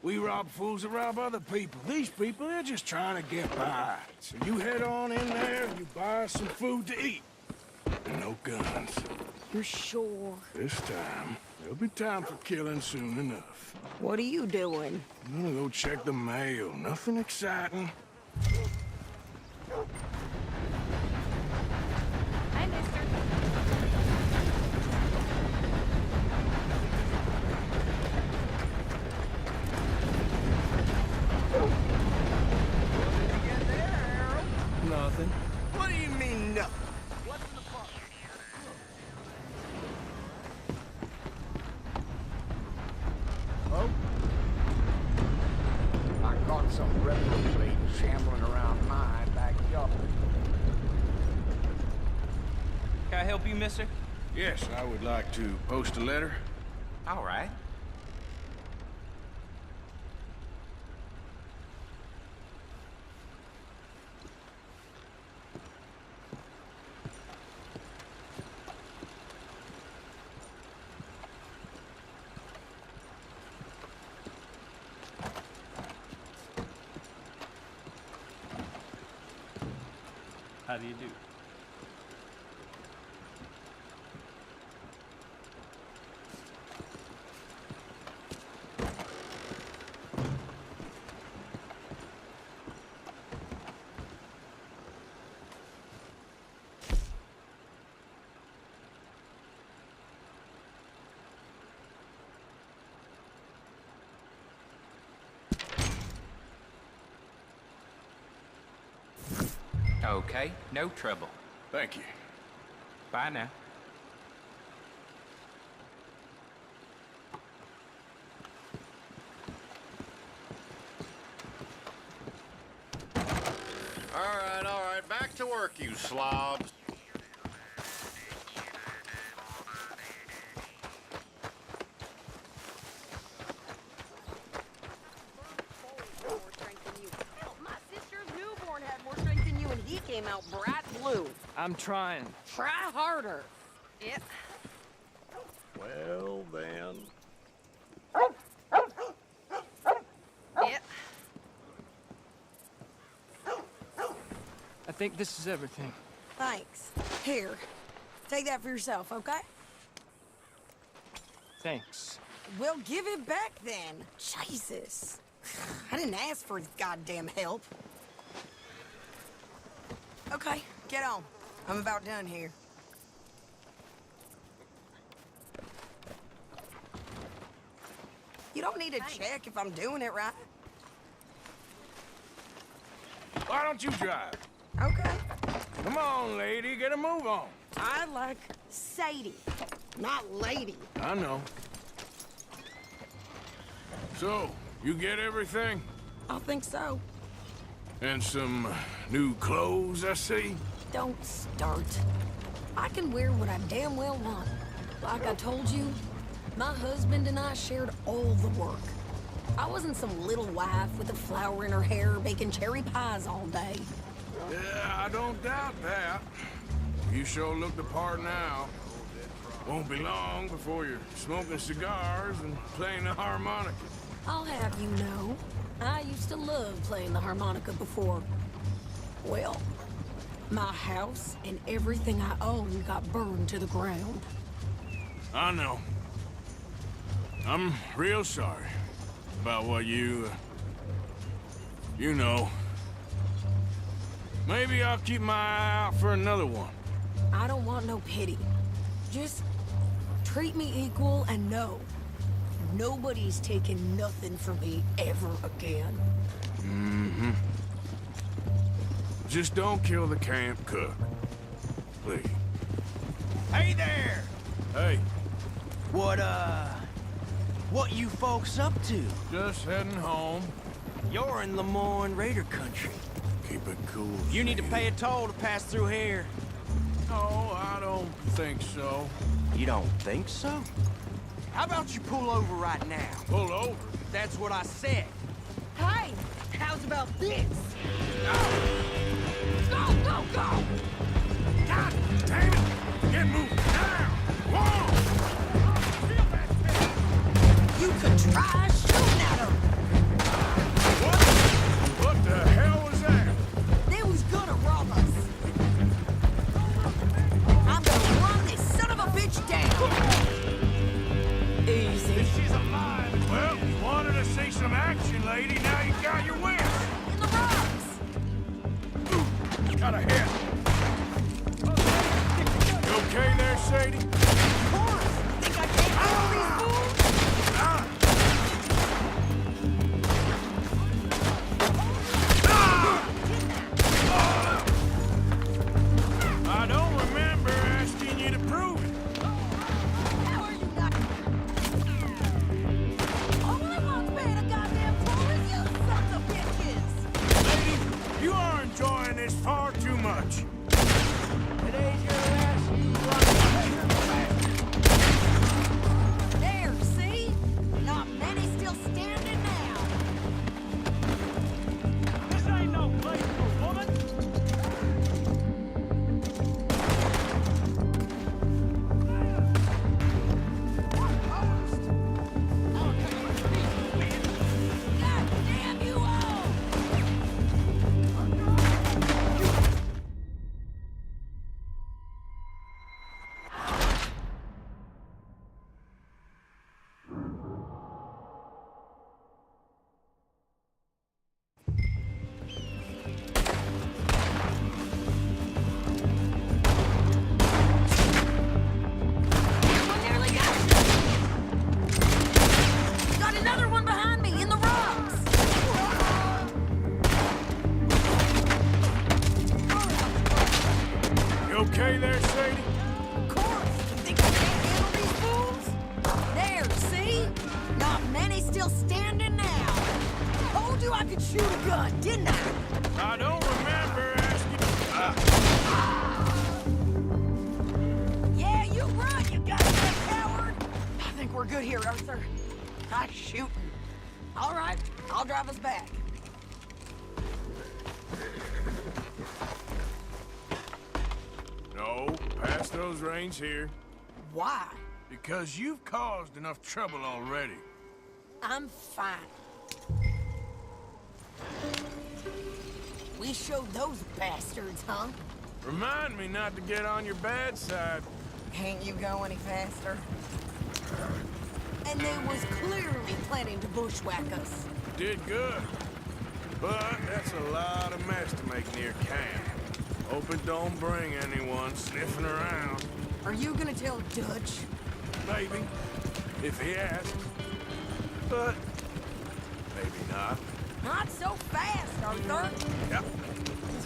We rob fools that rob other people. These people, they're just trying to get by. So you head on in there and you buy us some food to eat. And no guns. You're sure? This time, there'll be time for killing soon enough. What are you doing? I'm gonna go check the mail. Nothing exciting. Hi, mister. Nothing. What do you mean, nothing? Oh? I caught some railroad blades shambling around my backyard. Can I help you, mister? Yes, I would like to post a letter. All right. How do you do? Okay, no trouble. Thank you. Bye now. All right, back to work, you slobs. My sister's newborn had more strength than you, and he came out bright blue. I'm trying. Try harder. Yep. Well, then. Yep. I think this is everything. Thanks. Here. Take that for yourself, okay? Thanks. Well, give it back then. Jesus. I didn't ask for his goddamn help. Okay, get on. I'm about done here. You don't need to check if I'm doing it right. Why don't you drive? Okay. Come on, lady, get a move on. I like Sadie, not lady. I know. So, you get everything? I think so. And some new clothes, I see? Don't start. I can wear what I damn well want. Like I told you, my husband and I shared all the work. I wasn't some little wife with a flower in her hair baking cherry pies all day. Yeah, I don't doubt that. You sure look the part now. Won't be long before you're smoking cigars and playing the harmonica. I'll have you know, I used to love playing the harmonica before. Well, my house and everything I own got burned to the ground. I know. I'm real sorry about what you know. Maybe I'll keep my eye out for another one. I don't want no pity. Just treat me equal and know nobody's taking nothing from me ever again. Mm-hmm. Just don't kill the camp cook. Please. Hey there! Hey. What you folks up to? Just heading home. You're in Lemoyne Raider country. Keep it cool. You need to pay a toll to pass through here. No, I don't think so. You don't think so? How about you pull over right now? Pull over? That's what I said. Hey, how's about this? Go, go, go! God damn it! Get moving now! Whoa! You could try shooting at her. What the hell was that? They was gonna rob us. I'm gonna run this son of a bitch down. Easy. She's alive. Well, you wanted to see some action, lady. Now you got your wish. In the rocks. Got a hit. You okay there, Sadie? Of course. Think I can't handle these fools? I don't remember asking you to prove it. How are you not? All I want's paying a goddamn toll, you sons of bitches. Lady, you are enjoying this far too much. Today's your last There, see? Not many still standing now. This ain't no place for woman. God damn you all! One nearly got you. Got another one behind me in the rocks. You okay there, Sadie? Of course. You think I can't handle these fools? There, see? Not many still standing now. Told you I could shoot a gun, didn't I? I don't remember asking. Yeah, you run, you goddamn coward. I think we're good here, Arthur. I'm shooting. All right, I'll drive us back. No, pass those reins here. Why? Because you've caused enough trouble already. I'm fine. We showed those bastards, huh? Remind me not to get on your bad side. Can't you go any faster? And they was clearly planning to bushwhack us. Did good. But that's a lot of mess to make near camp. Hope it don't bring anyone sniffing around. Are you gonna tell Dutch? Maybe, if he asks. But maybe not. Not so fast, Arthur. Yep.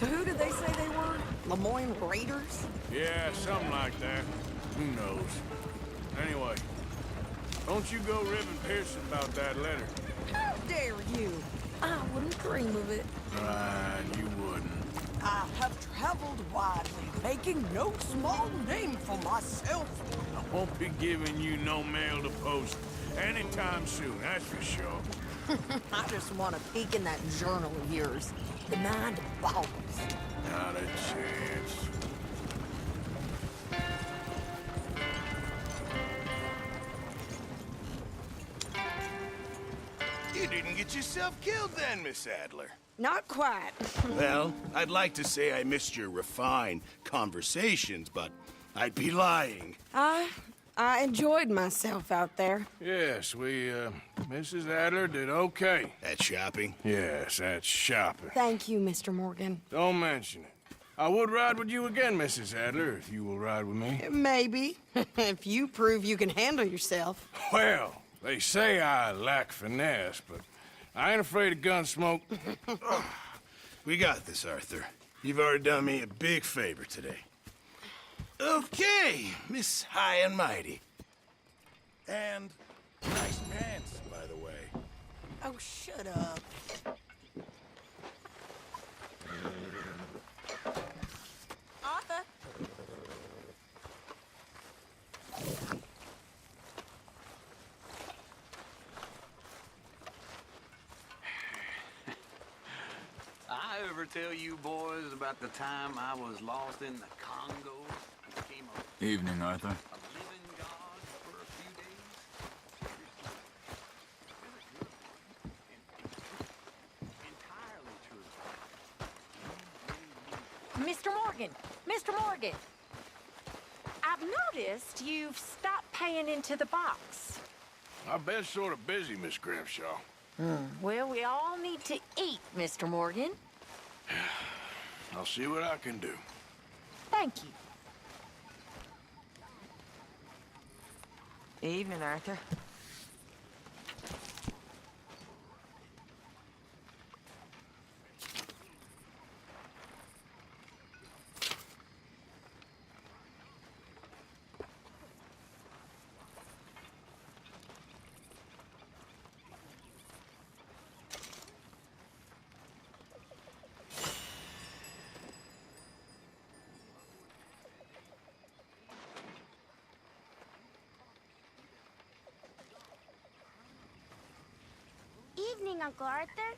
So who did they say they were? Lemoyne Raiders? Yeah, something like that. Who knows? Anyway, don't you go ribbing Pearson about that letter. How dare you? I wouldn't dream of it. Right, you wouldn't. I have traveled widely, making no small name for myself. I won't be giving you no mail to post anytime soon, that's for sure. I just want to peek in that journal of yours. The mind boggles. Not a chance. You didn't get yourself killed then, Miss Adler. Not quite. Well, I'd like to say I missed your refined conversations, but I'd be lying. I enjoyed myself out there. Yes, Mrs. Adler did okay. At shopping? Yes, at shopping. Thank you, Mr. Morgan. Don't mention it. I would ride with you again, Mrs. Adler, if you will ride with me. Maybe. If you prove you can handle yourself. Well, they say I lack finesse, but I ain't afraid of gun smoke. We got this, Arthur. You've already done me a big favor today. Okay, Miss High and Mighty. And nice pants, by the way. Oh, shut up. Arthur? I ever tell you boys about the time I was lost in the Congo? Became a Evening, Arthur. living god for a few days? Entirely true. Mr. Morgan! Mr. Morgan! I've noticed you've stopped paying into the box. I've been sort of busy, Miss Grimshaw. Well, we all need to eat, Mr. Morgan. I'll see what I can do. Thank you. Evening, Arthur. Evening, Uncle Arthur.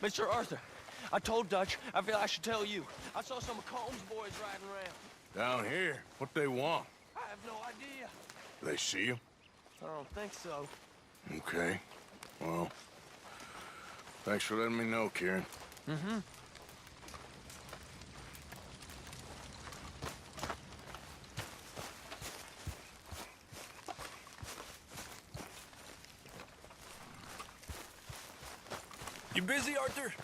Mr. Arthur, I told Dutch. I feel I should tell you. I saw some of Combs' boys riding around. Down here? What they want? I have no idea. They see you? I don't think so. Okay. Well, thanks for letting me know, Kieran. Mm-hmm. You busy, Arthur?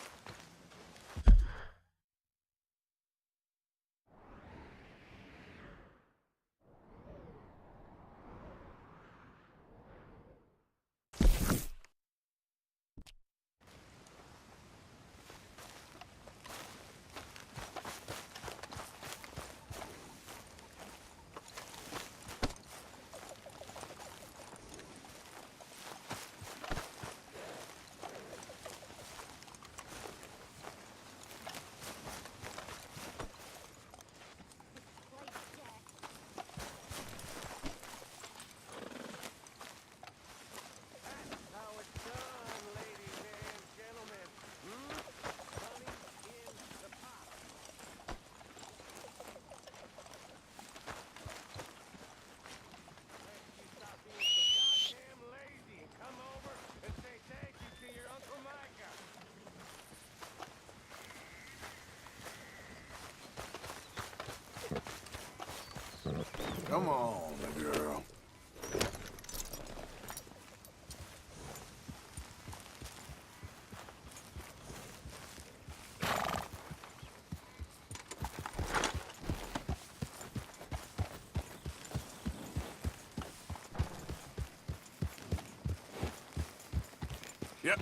Come on, girl. Yep.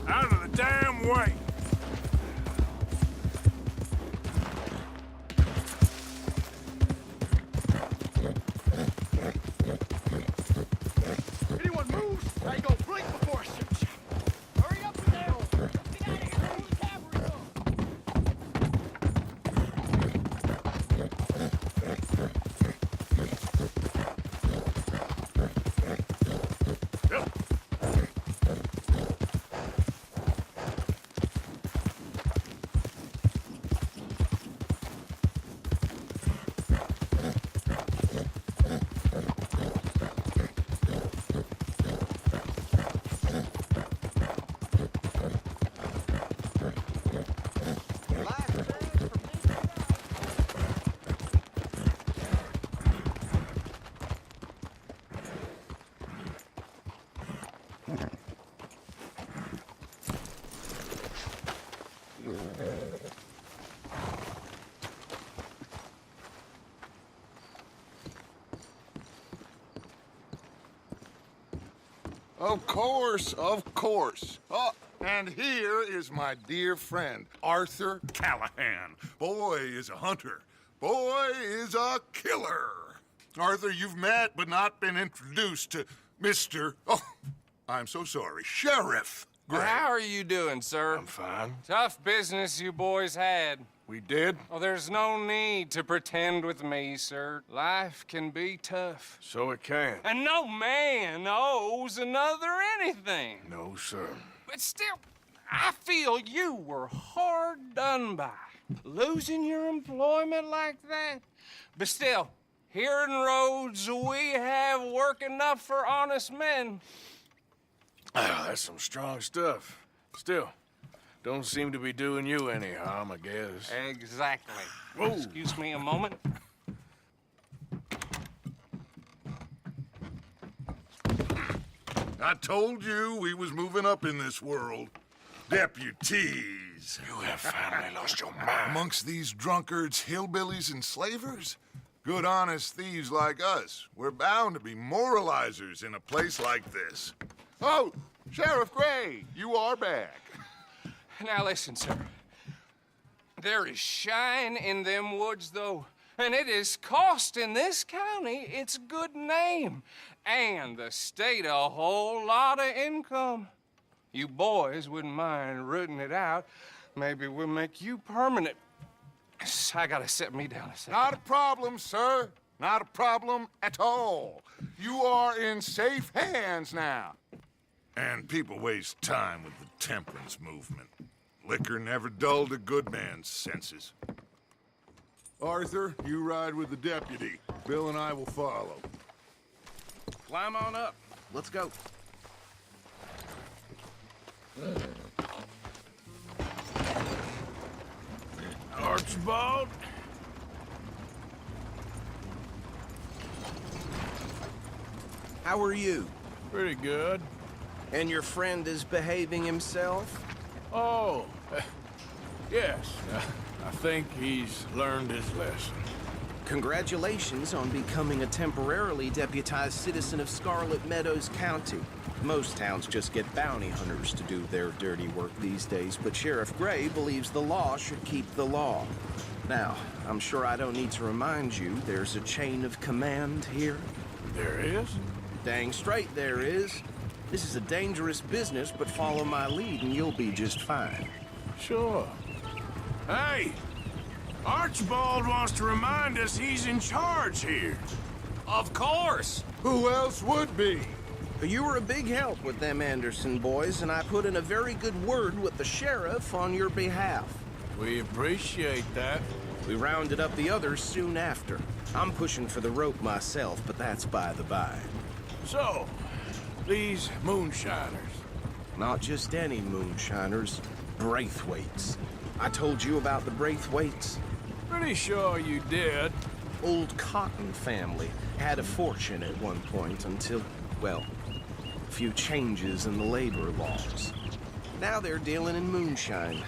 Out of the damn way! Anyone moves, I go blink before I shoot. Hurry up with that! Get out of here! Hold the cavalry up! Of course, of course. Oh, and here is my dear friend, Arthur Callahan. Boy is a hunter. Boy is a killer. Arthur, you've met but not been introduced to Mr. Oh, I'm so sorry, Sheriff Gray. How are you doing, sir? I'm fine. Tough business you boys had. We did? Oh, there's no need to pretend with me, sir. Life can be tough. So it can. And no man owes another anything. No, sir. But still, I feel you were hard done by. Losing your employment like that. But still, here in Rhodes, we have work enough for honest men. Ah, that's some strong stuff. Still, don't seem to be doing you any harm, I guess. Exactly. Whoa. Excuse me a moment. I told you we was moving up in this world. Deputies. You have finally lost your mind. Amongst these drunkards, hillbillies, and slavers? Good honest thieves like us. We're bound to be moralizers in a place like this. Oh, Sheriff Gray, you are back. Now listen, sir. There is shine in them woods, though, and it is costing this county its good name and the state a whole lot of income. You boys wouldn't mind rooting it out. Maybe we'll make you permanent. I gotta set me down a second. Not a problem, sir. Not a problem at all. You are in safe hands now. And people waste time with the temperance movement. Liquor never dulled a good man's senses. Arthur, you ride with the deputy. Bill and I will follow. Climb on up. Let's go. Archibald? How are you? Pretty good. And your friend is behaving himself? Oh, yes. I think he's learned his lesson. Congratulations on becoming a temporarily deputized citizen of Scarlet Meadows County. Most towns just get bounty hunters to do their dirty work these days, but Sheriff Gray believes the law should keep the law. Now, I'm sure I don't need to remind you there's a chain of command here. There is? Dang straight there is. This is a dangerous business, but follow my lead and you'll be just fine. Sure. Hey! Archibald wants to remind us he's in charge here. Of course! Who else would be? You were a big help with them Anderson boys, and I put in a very good word with the sheriff on your behalf. We appreciate that. We rounded up the others soon after. I'm pushing for the rope myself, but that's by the by. So, these moonshiners. Not just any moonshiners, Braithwaites. I told you about the Braithwaites? Pretty sure you did. Old Cotton family had a fortune at one point until, well, a few changes in the labor laws. Now they're dealing in moonshine.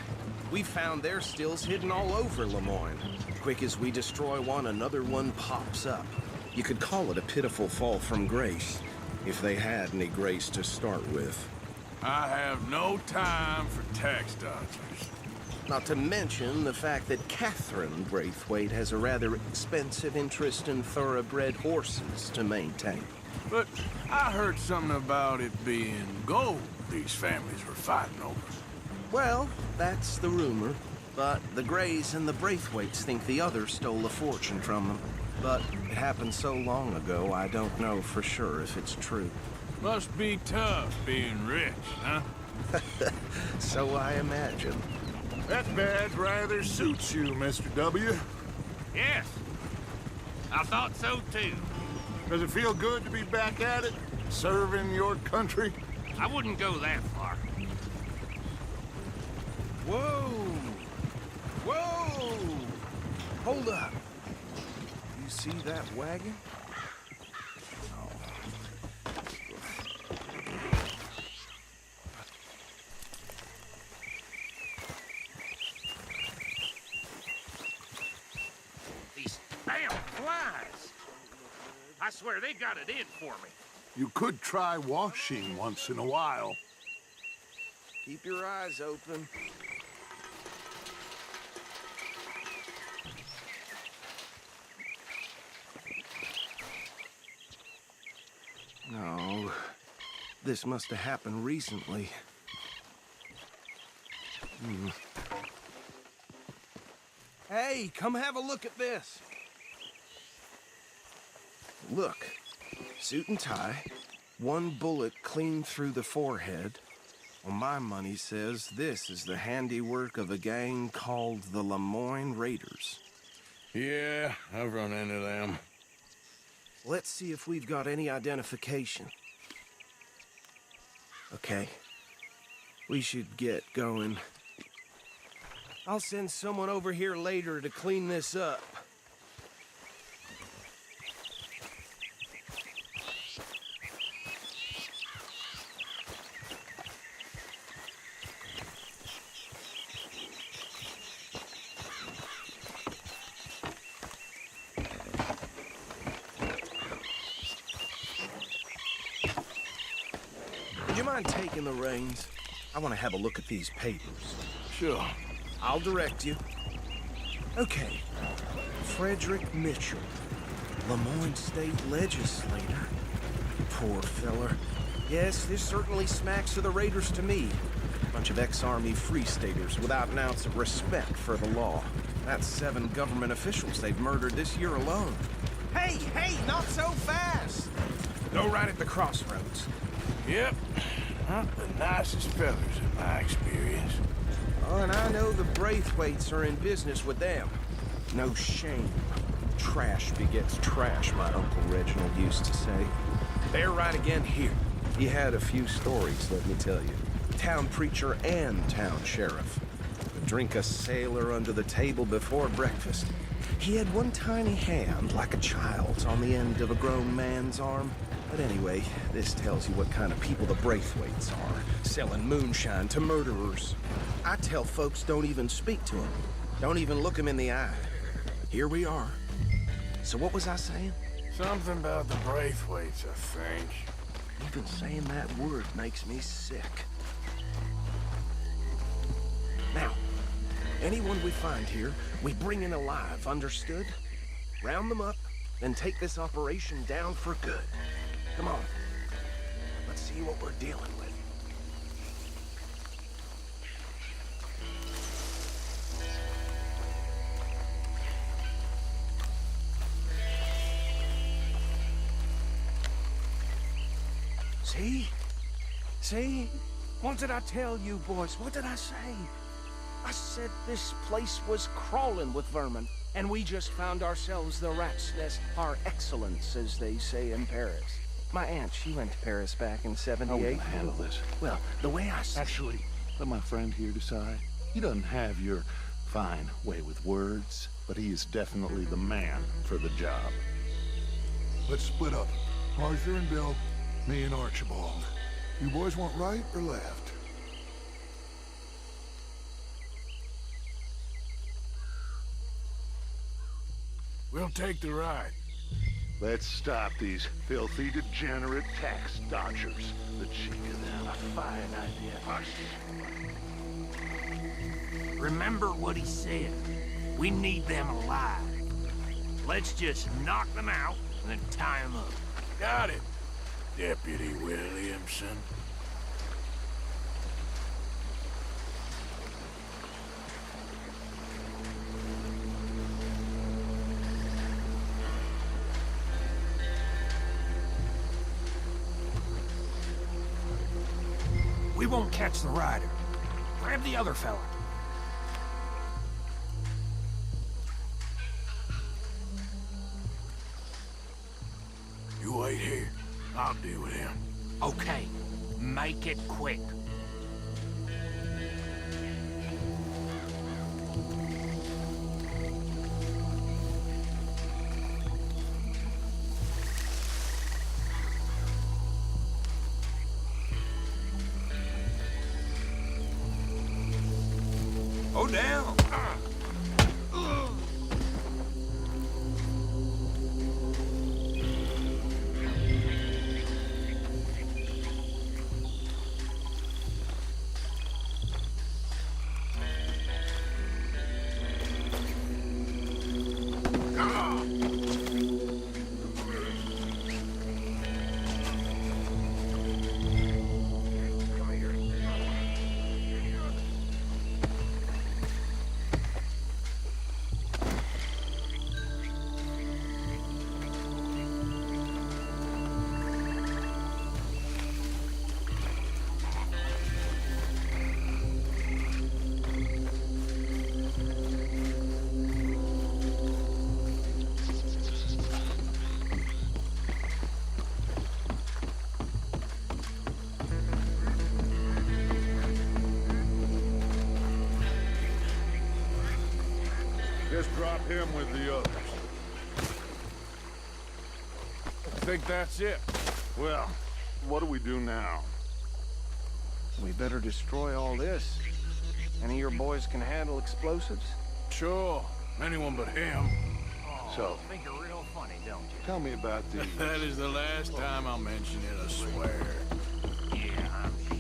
We found their stills hidden all over Lemoyne. Quick as we destroy one, another one pops up. You could call it a pitiful fall from grace, if they had any grace to start with. I have no time for tax dodgers. Not to mention the fact that Catherine Braithwaite has a rather expensive interest in thoroughbred horses to maintain. But I heard something about it being gold these families were fighting over. Well, that's the rumor. But the Greys and the Braithwaites think the others stole a fortune from them. But it happened so long ago, I don't know for sure if it's true. Must be tough being rich, huh? So I imagine. That badge rather suits you, Mr. W. Yes. I thought so, too. Does it feel good to be back at it? Serving your country? I wouldn't go that far. Whoa! Whoa! Hold up. You see that wagon? These damn flies. I swear they got it in for me. You could try washing once in a while. Keep your eyes open. No, this must have happened recently. Hey, come have a look at this. Look, suit and tie, one bullet clean through the forehead. Well, my money says this is the handiwork of a gang called the Lemoyne Raiders. Yeah, I've run into them. Let's see if we've got any identification. Okay. We should get going. I'll send someone over here later to clean this up. Would you mind taking the reins? I want to have a look at these papers. Sure. I'll direct you. Okay. Frederick Mitchell, Lemoyne State Legislator. Poor feller. Yes, this certainly smacks of the Raiders to me. Bunch of ex-Army Free Staters without an ounce of respect for the law. That's 7 government officials they've murdered this year alone. Hey, not so fast! Go right at the crossroads. Yep. Not the nicest fellas in my experience. Oh, and I know the Braithwaites are in business with them. No shame. Trash begets trash, my Uncle Reginald used to say. They're right again here. He had a few stories, let me tell you. Town preacher and town sheriff. Would drink a sailor under the table before breakfast. He had one tiny hand, like a child's, on the end of a grown man's arm. But anyway, this tells you what kind of people the Braithwaites are, selling moonshine to murderers. I tell folks don't even speak to them. Don't even look them in the eye. Here we are. So what was I saying? Something about the Braithwaites, I think. Even saying that word makes me sick. Now, anyone we find here, we bring in alive, understood? Round them up, then take this operation down for good. Come on. Let's see what we're dealing with. See? See? What did I tell you, boys? What did I say? I said this place was crawling with vermin, and we just found ourselves the rat's nest par excellence, as they say in Paris. My aunt, she went to Paris back in '78. How are we gonna handle this? Well, the way I see Actually, let my friend here decide. He doesn't have your fine way with words, but he is definitely the man for the job. Let's split up. Arthur and Bill, me and Archibald. You boys want right or left? We'll take the ride. Let's stop these filthy, degenerate tax dodgers. The cheek of them. a fine idea. Remember what he said. We need them alive. Let's just knock them out and then tie them up. Got it, Deputy Williamson. We won't catch the rider. Grab the other fella. You wait here. I'll deal with him. Okay, make it quick. Go down. Just drop him with the others. I think that's it. Well, what do we do now? We better destroy all this. Any of your boys can handle explosives? Sure. Anyone but him. So, Think you're real funny, don't you? tell me about these. That is the last time I'll mention it, I swear. Yeah, I'm sure.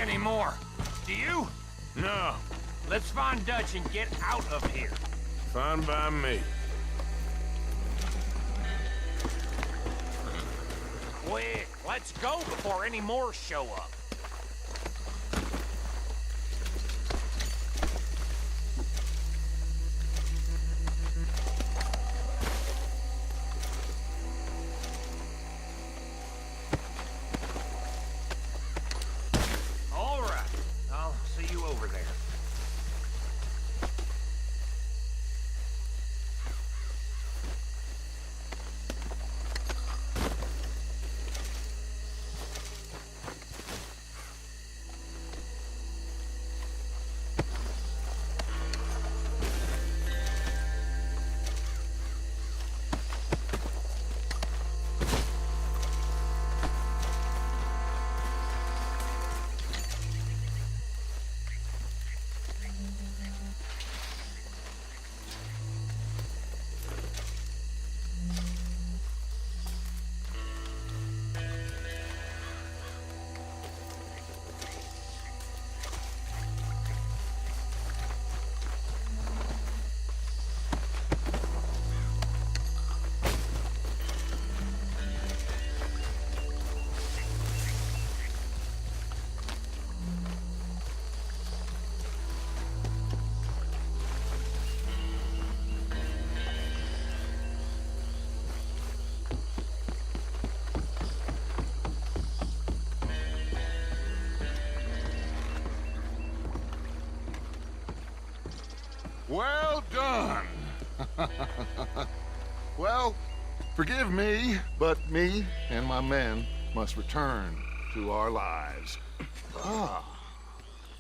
anymore. Do you? No. Let's find Dutch and get out of here. Fine by me. Quick, let's go before any more show up. All right, I'll see you over there. Well done. Well, forgive me, but me and my men must return to our lives.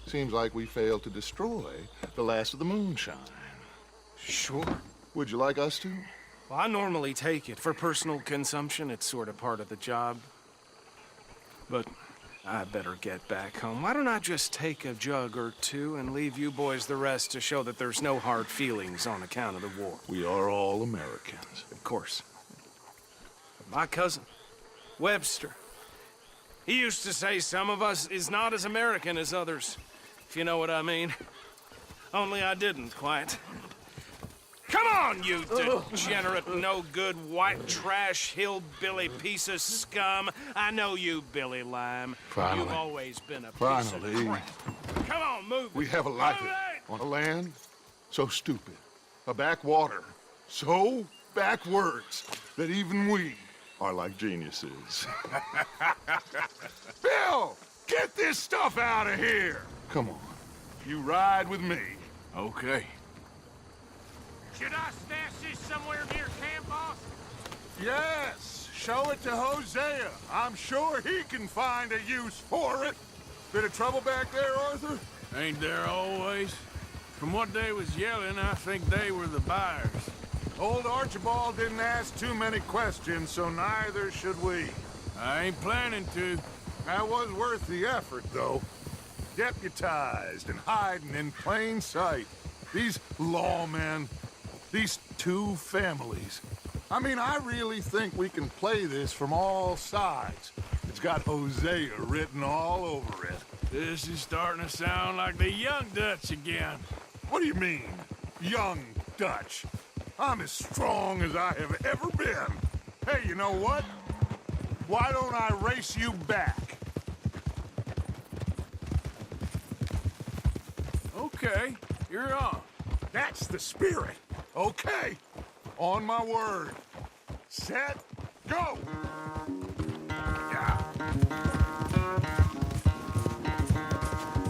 Seems like we failed to destroy the last of the moonshine. Sure. Would you like us to? Well, I normally take it. For personal consumption, it's sort of part of the job. But I better get back home. Why don't I just take a jug or two and leave you boys the rest to show that there's no hard feelings on account of the war? We are all Americans. Of course. My cousin, Webster, he used to say some of us is not as American as others, if you know what I mean. Only I didn't quite. Come on, you degenerate, no-good, white trash, hillbilly piece of scum. I know you, Billy Lime. Finally. You've always been a piece Finally. of crap. Come on, move We it. have a life Move it! on a land so stupid, a backwater so backwards that even we are like geniuses. Bill, get this stuff out of here! Come on, you ride with me. Okay. Should I stash this somewhere near camp, boss? Yes, show it to Hosea. I'm sure he can find a use for it. Bit of trouble back there, Arthur? Ain't there always? From what they was yelling, I think they were the buyers. Old Archibald didn't ask too many questions, so neither should we. I ain't planning to. That was worth the effort, though. Deputized and hiding in plain sight. These lawmen, these two families. I mean, I really think we can play this from all sides. It's got Hosea written all over it. This is starting to sound like the young Dutch again. What do you mean, young Dutch? I'm as strong as I have ever been. Hey, you know what? Why don't I race you back? Okay, you're on. That's the spirit. Okay, on my word. Set, go! Yeah.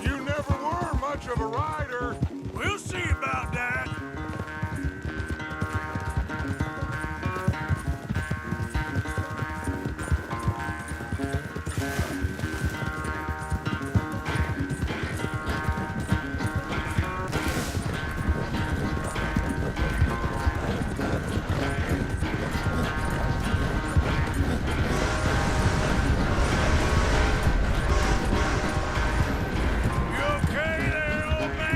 You never were much of a rider. We'll see about that. You okay there, old man?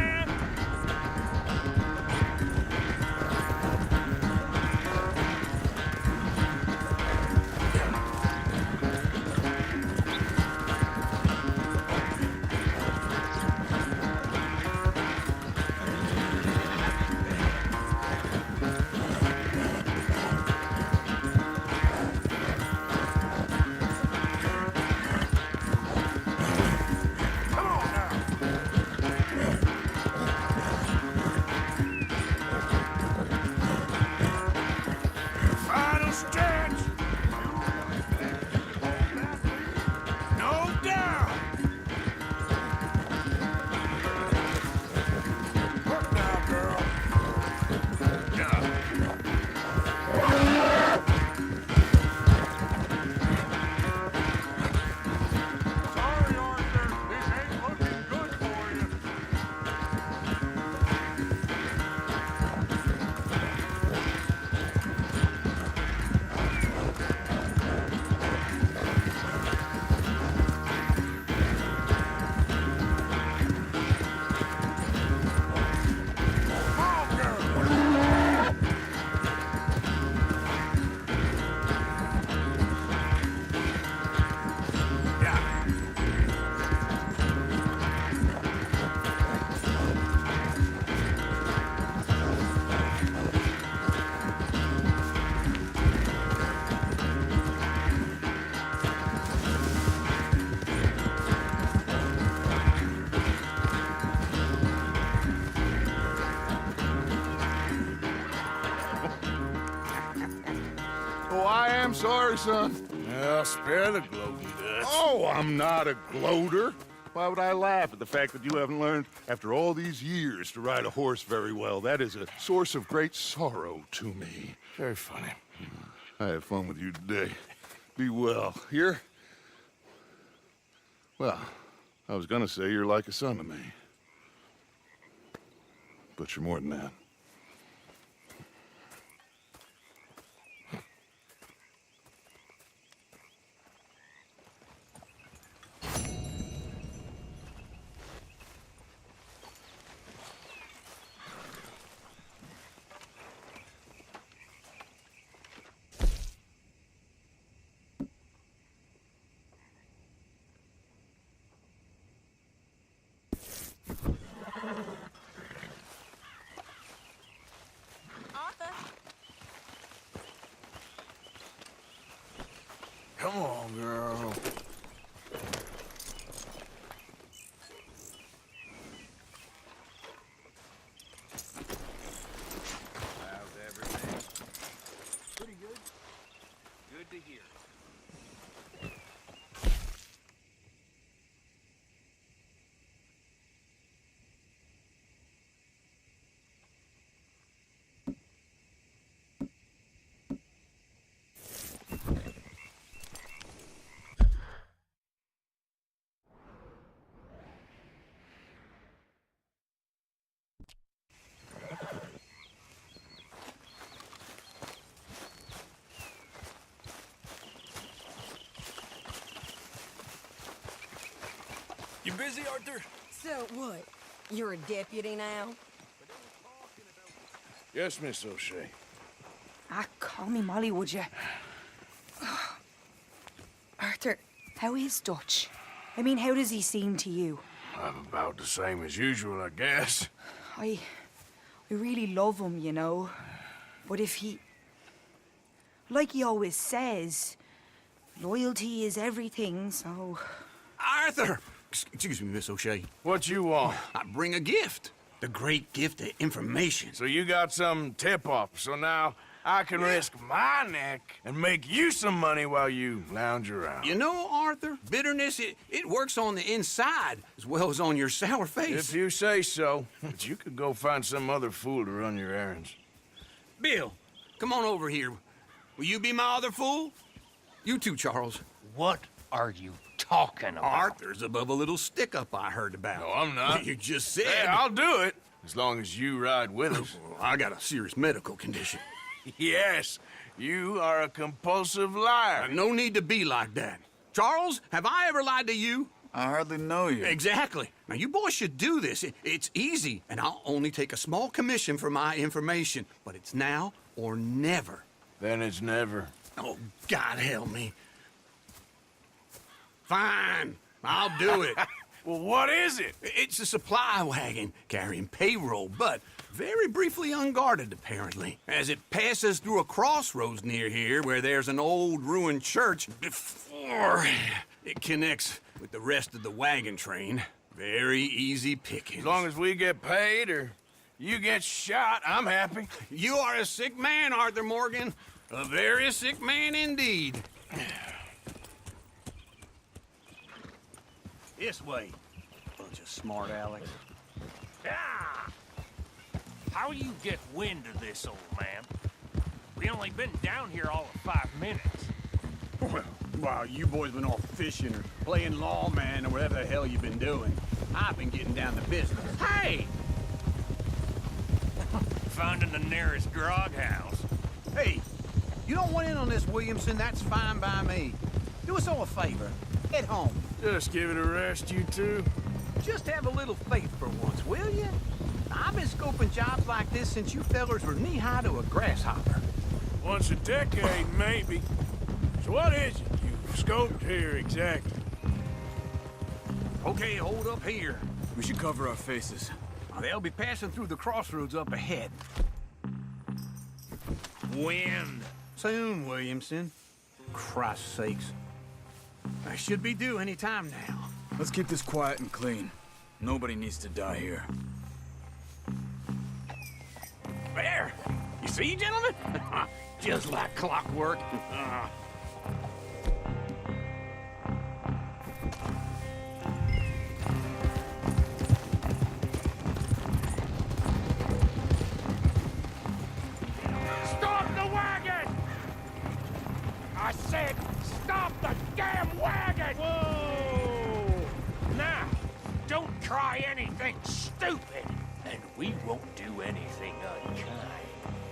sorry, son. Well, spare the gloating, Dutch. Oh, I'm not a gloater. Why would I laugh at the fact that you haven't learned, after all these years, to ride a horse very well? That is a source of great sorrow to me. Very funny. I had fun with you today. Be well. Here? Well, I was gonna say you're like a son to me. But you're more than that. Come on, girl. How's everything? Pretty good. Good to hear. You busy, Arthur? So what? You're a deputy now? Yes, Miss O'Shea. Ah, call me Molly, would you? Arthur, how is Dutch? I mean, how does he seem to you? I'm about the same as usual, I guess. I really love him, you know. But if he... Like he always says, loyalty is everything, so... Arthur! Excuse me, Miss O'Shea. What you want? I bring a gift. The great gift of information. So you got some tip-off, so now I can risk my neck and make you some money while you lounge around. You know, Arthur, bitterness, it works on the inside as well as on your sour face. If you say so. But you could go find some other fool to run your errands. Bill, come on over here. Will you be my other fool? You too, Charles. What are you talking about? Arthur's above a little stick-up I heard about. No, I'm not. You just said... Hey, I'll do it, as long as you ride with us. I got a serious medical condition. Yes, you are a compulsive liar. No need to be like that. Charles, have I ever lied to you? I hardly know you. Exactly. Now, you boys should do this. It's easy, and I'll only take a small commission for my information. But it's now or never. Then it's never. Oh, God help me. Fine, I'll do it. Well, what is it? It's a supply wagon carrying payroll, but very briefly unguarded, apparently. As it passes through a crossroads near here where there's an old ruined church before it connects with the rest of the wagon train. Very easy pickings. As long as we get paid or you get shot, I'm happy. You are a sick man, Arthur Morgan. A very sick man indeed. This way. Bunch of smart Alex. Ah! How you get wind of this, old man? We only been down here all of 5 minutes. Well, while you boys been off fishing or playing lawman or whatever the hell you've been doing, I've been getting down to business. Hey! Finding the nearest grog house. Hey, you don't want in on this, Williamson, that's fine by me. Do us all a favor. Head home. Just give it a rest, you two. Just have a little faith for once, will you? I've been scoping jobs like this since you fellers were knee-high to a grasshopper. Once a decade, maybe. So what is it you've scoped here exactly? Okay, hold up here. We should cover our faces. They'll be passing through the crossroads up ahead. When? Soon, Williamson. Christ's sakes. I should be due any time now. Let's keep this quiet and clean. Nobody needs to die here. There! You see, gentlemen? Just like clockwork.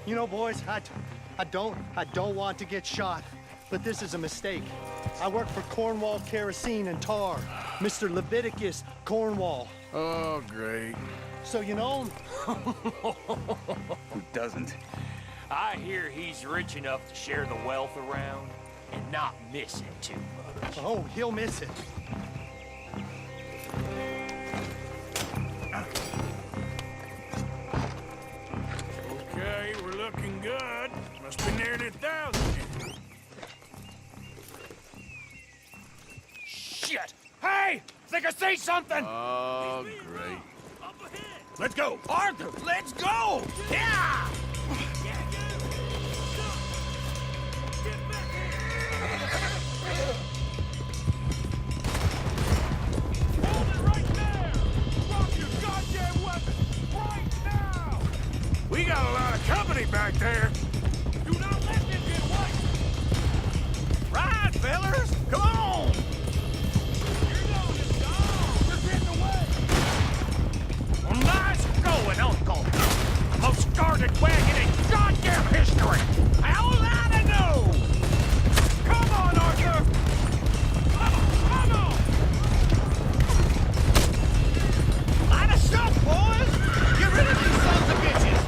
You know, boys, I don't want to get shot, but this is a mistake. I work for Cornwall Kerosene and Tar, Mr. Leviticus Cornwall. Oh, great. So you know him? Who doesn't? I hear he's rich enough to share the wealth around and not miss it too much. Oh, he'll miss it. Okay, we're looking good. Must be nearly 1,000. Shit! Hey! Think I see something! Oh, great. Let's go! Arthur, let's go! Yeah! We got a lot of company back there. Do not let them get away! Ride, fellers! Come on! Well, nice going, Uncle. Most guarded wagon in goddamn history. How will I know? Come on, Arthur. Come on. Line us up, boys! Get rid of these sons of bitches!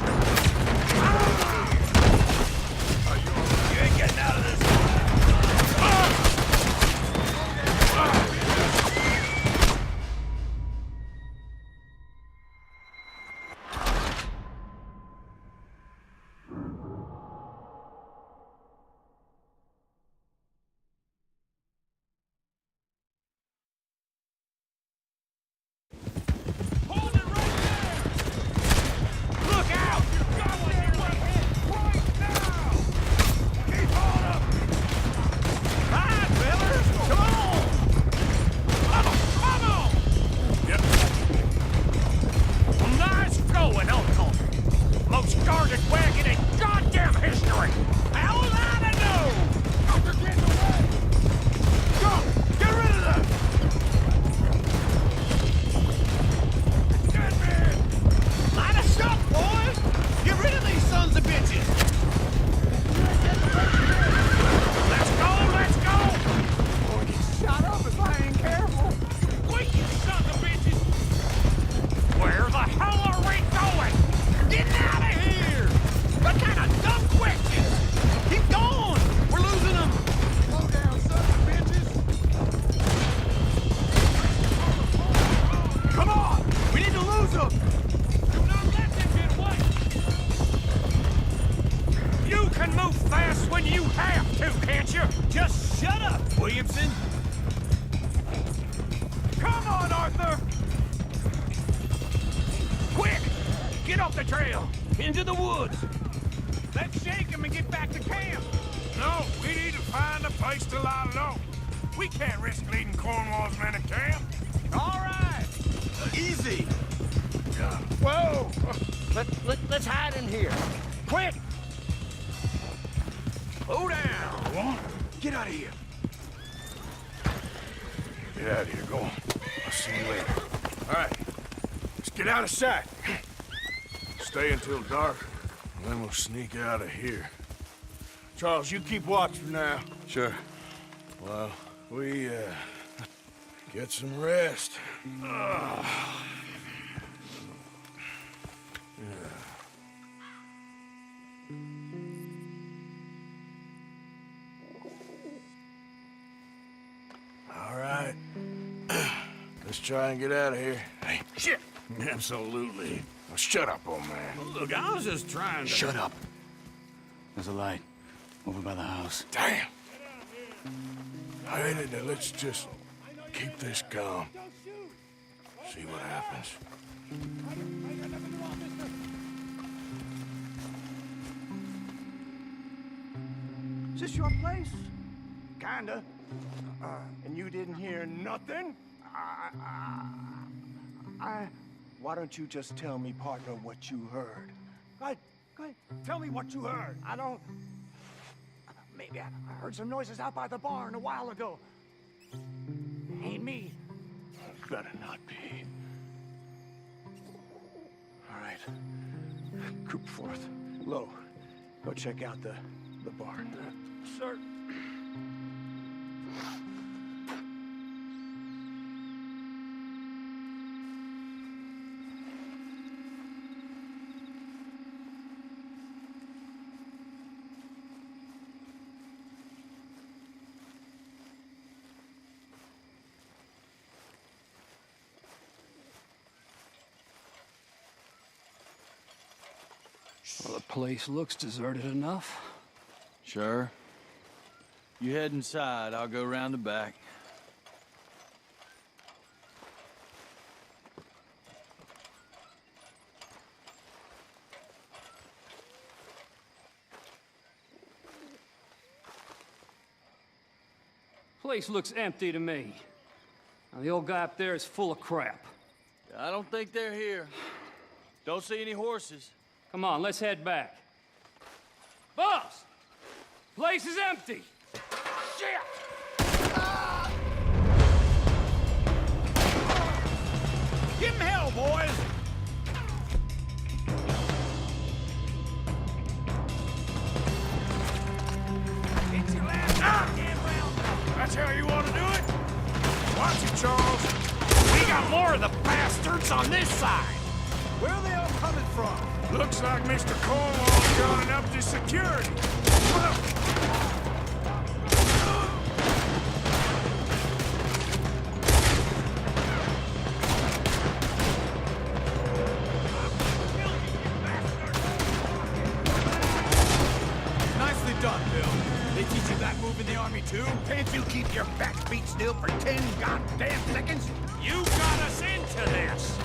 You ain't getting out of this. Into the woods. Let's shake him and get back to camp. No, we need to find a place to lie low. We can't risk leading Cornwall's men to camp. All right. Easy. Whoa. Let's hide in here. Quick. Slow down. Get out of here. Get out of here, go on. I'll see you later. All right, let's get out of sight. Stay until dark, and then we'll sneak out of here. Charles, you keep watch for now. Sure. Well, we, get some rest. All right. Let's try and get out of here. Hey, shit! Absolutely. Now shut up, old man. Look, I was just trying to... Shut up. There's a light over by the house. Damn. All right, let's just keep this calm. See what happens. Is this your place? Kinda. And you didn't hear nothing? Why don't you just tell me, partner, what you heard? Go ahead. Tell me what you heard. I don't... Maybe I heard some noises out by the barn a while ago. Ain't me. Better not be. All right. Group forth. Low. Go check out the barn. Sir. Well, the place looks deserted enough. Sure. You head inside, I'll go round the back. Place looks empty to me. Now, the old guy up there is full of crap. I don't think they're here. Don't see any horses. Come on, let's head back. Boss! Place is empty! Shit! Give him hell, boys! Get your last damn round. That's how you want to do it? Watch it, Charles. We got more of the bastards on this side. Where are they all coming from? Looks like Mr. Cornwall's gone up to security. Nicely done, Bill. They teach you that move in the army, too? Can't you keep your backbeat still for 10 goddamn seconds? You got us into this.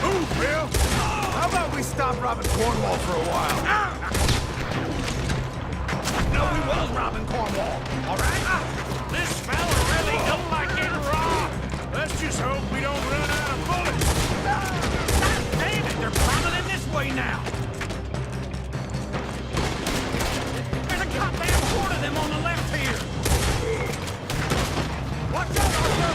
Move, Bill! How about we stop robbing Cornwall for a while? No, we was robbing Cornwall, all right? This fella really don't like getting robbed. Let's just hope we don't run out of bullets. God damn it, they're funneling this way now. There's a goddamn horde of them on the left here. Watch out, Arthur!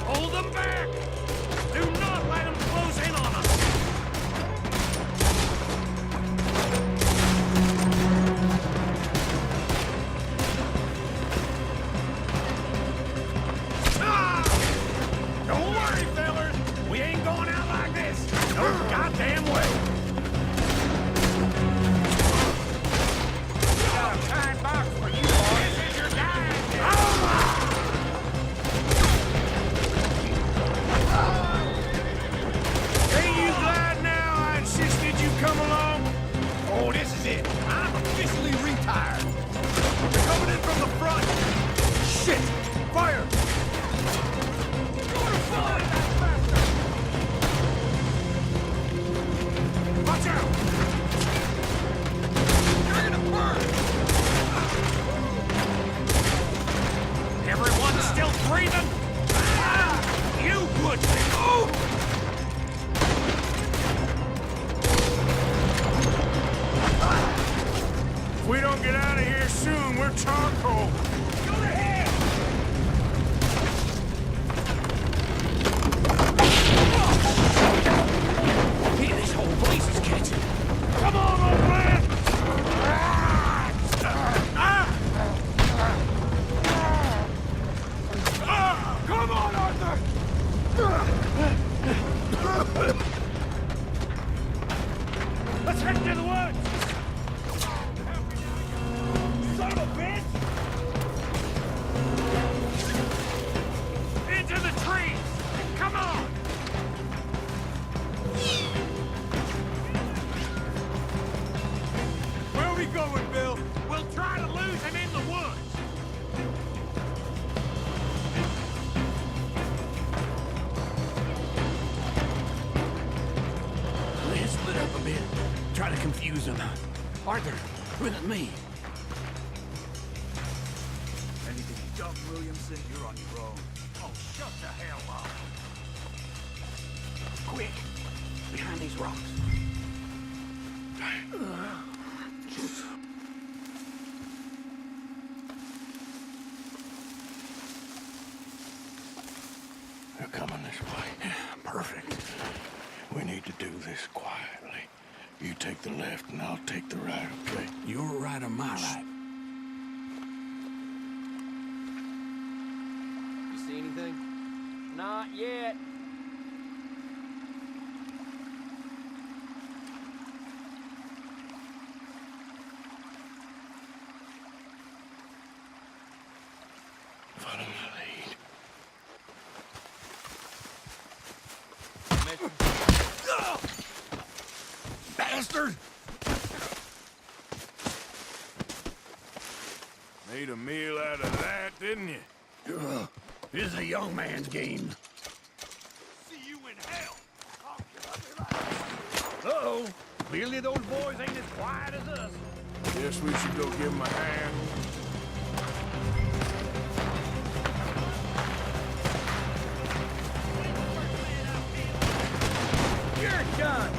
Hold them back! Do not let them close in on us! Don't worry, fellas! We ain't going out like this! No goddamn way! We got a time box for you, boys! This is your time! Ain't you glad now I insisted you come along? Oh, this is it. I'm officially retired. They're coming in from the front. Shit! Fire! Watch out! You're gonna burn! Everyone still breathing? You good thing! Oh! If we don't get out of here soon, we're charcoal. Go to hell! Hey, this whole place is catching. Come on, old man! Come on, Arthur! Let's head to the woods! Son of a bitch! Into the trees! Come on! Where are we going, Bill? We'll try to lose him in the woods! Let's split up a bit. Try to confuse them. Arthur, with me. Anything dumb, Williamson, you're on your own. Oh, shut the hell up! Quick, behind these rocks. They're coming this way. Perfect. We need to do this quietly. You take the left and I'll take the right, okay? Your right or my right? You see anything? Not yet. Follow my lead. Bastard! Made a meal out of that, didn't you? This is a young man's game. See you in hell. Uh-oh. Clearly those boys ain't as quiet as us. Guess we should go give him a hand. You're done.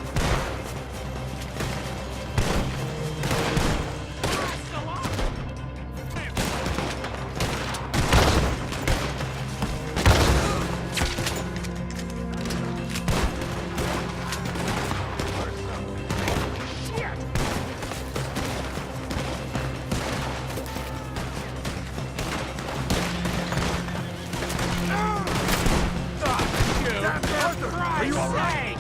Are you all right?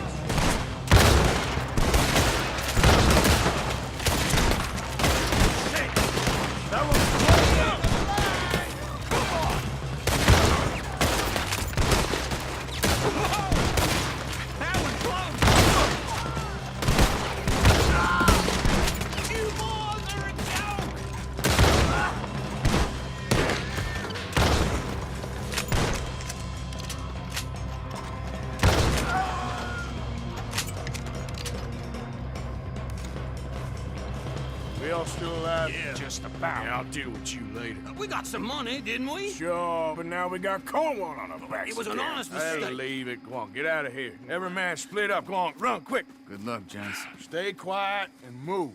We all still alive? Yeah, just about. Yeah, I'll deal with you later. We got some money, didn't we? Sure, but now we got Cornwall on our backs. It was an again. honest That'll mistake. leave it. Go on, get out of here. Every man split up. Go on, run, quick. Good luck, gents. Stay quiet and move.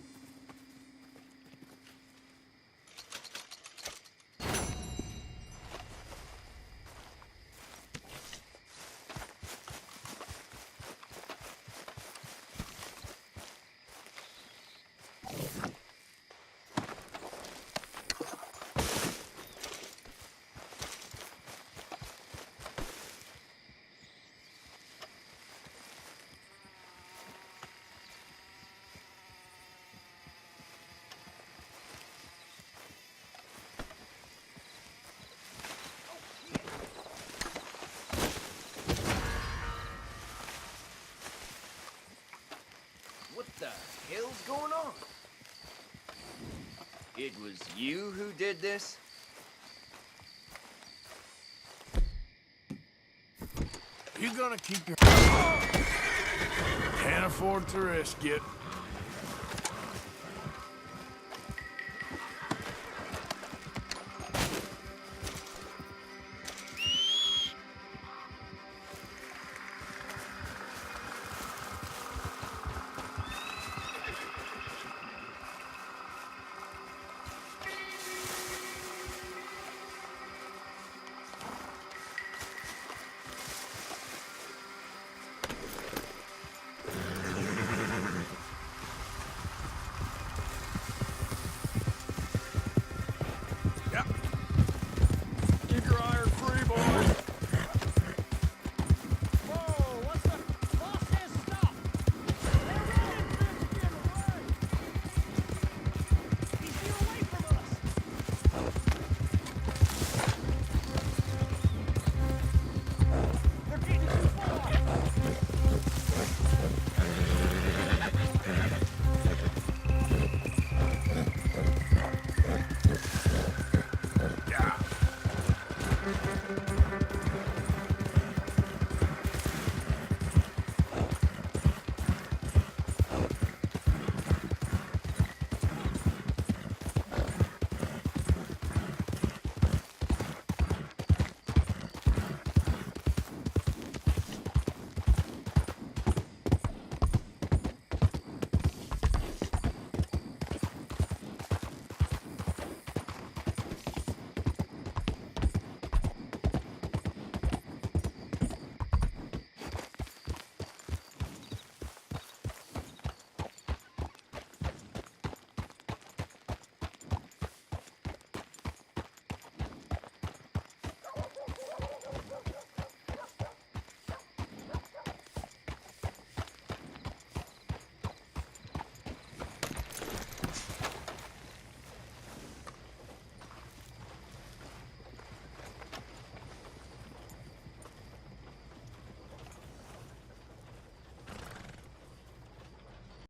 What the hell's going on? It was you who did this? You gonna keep your... Can't afford to risk it.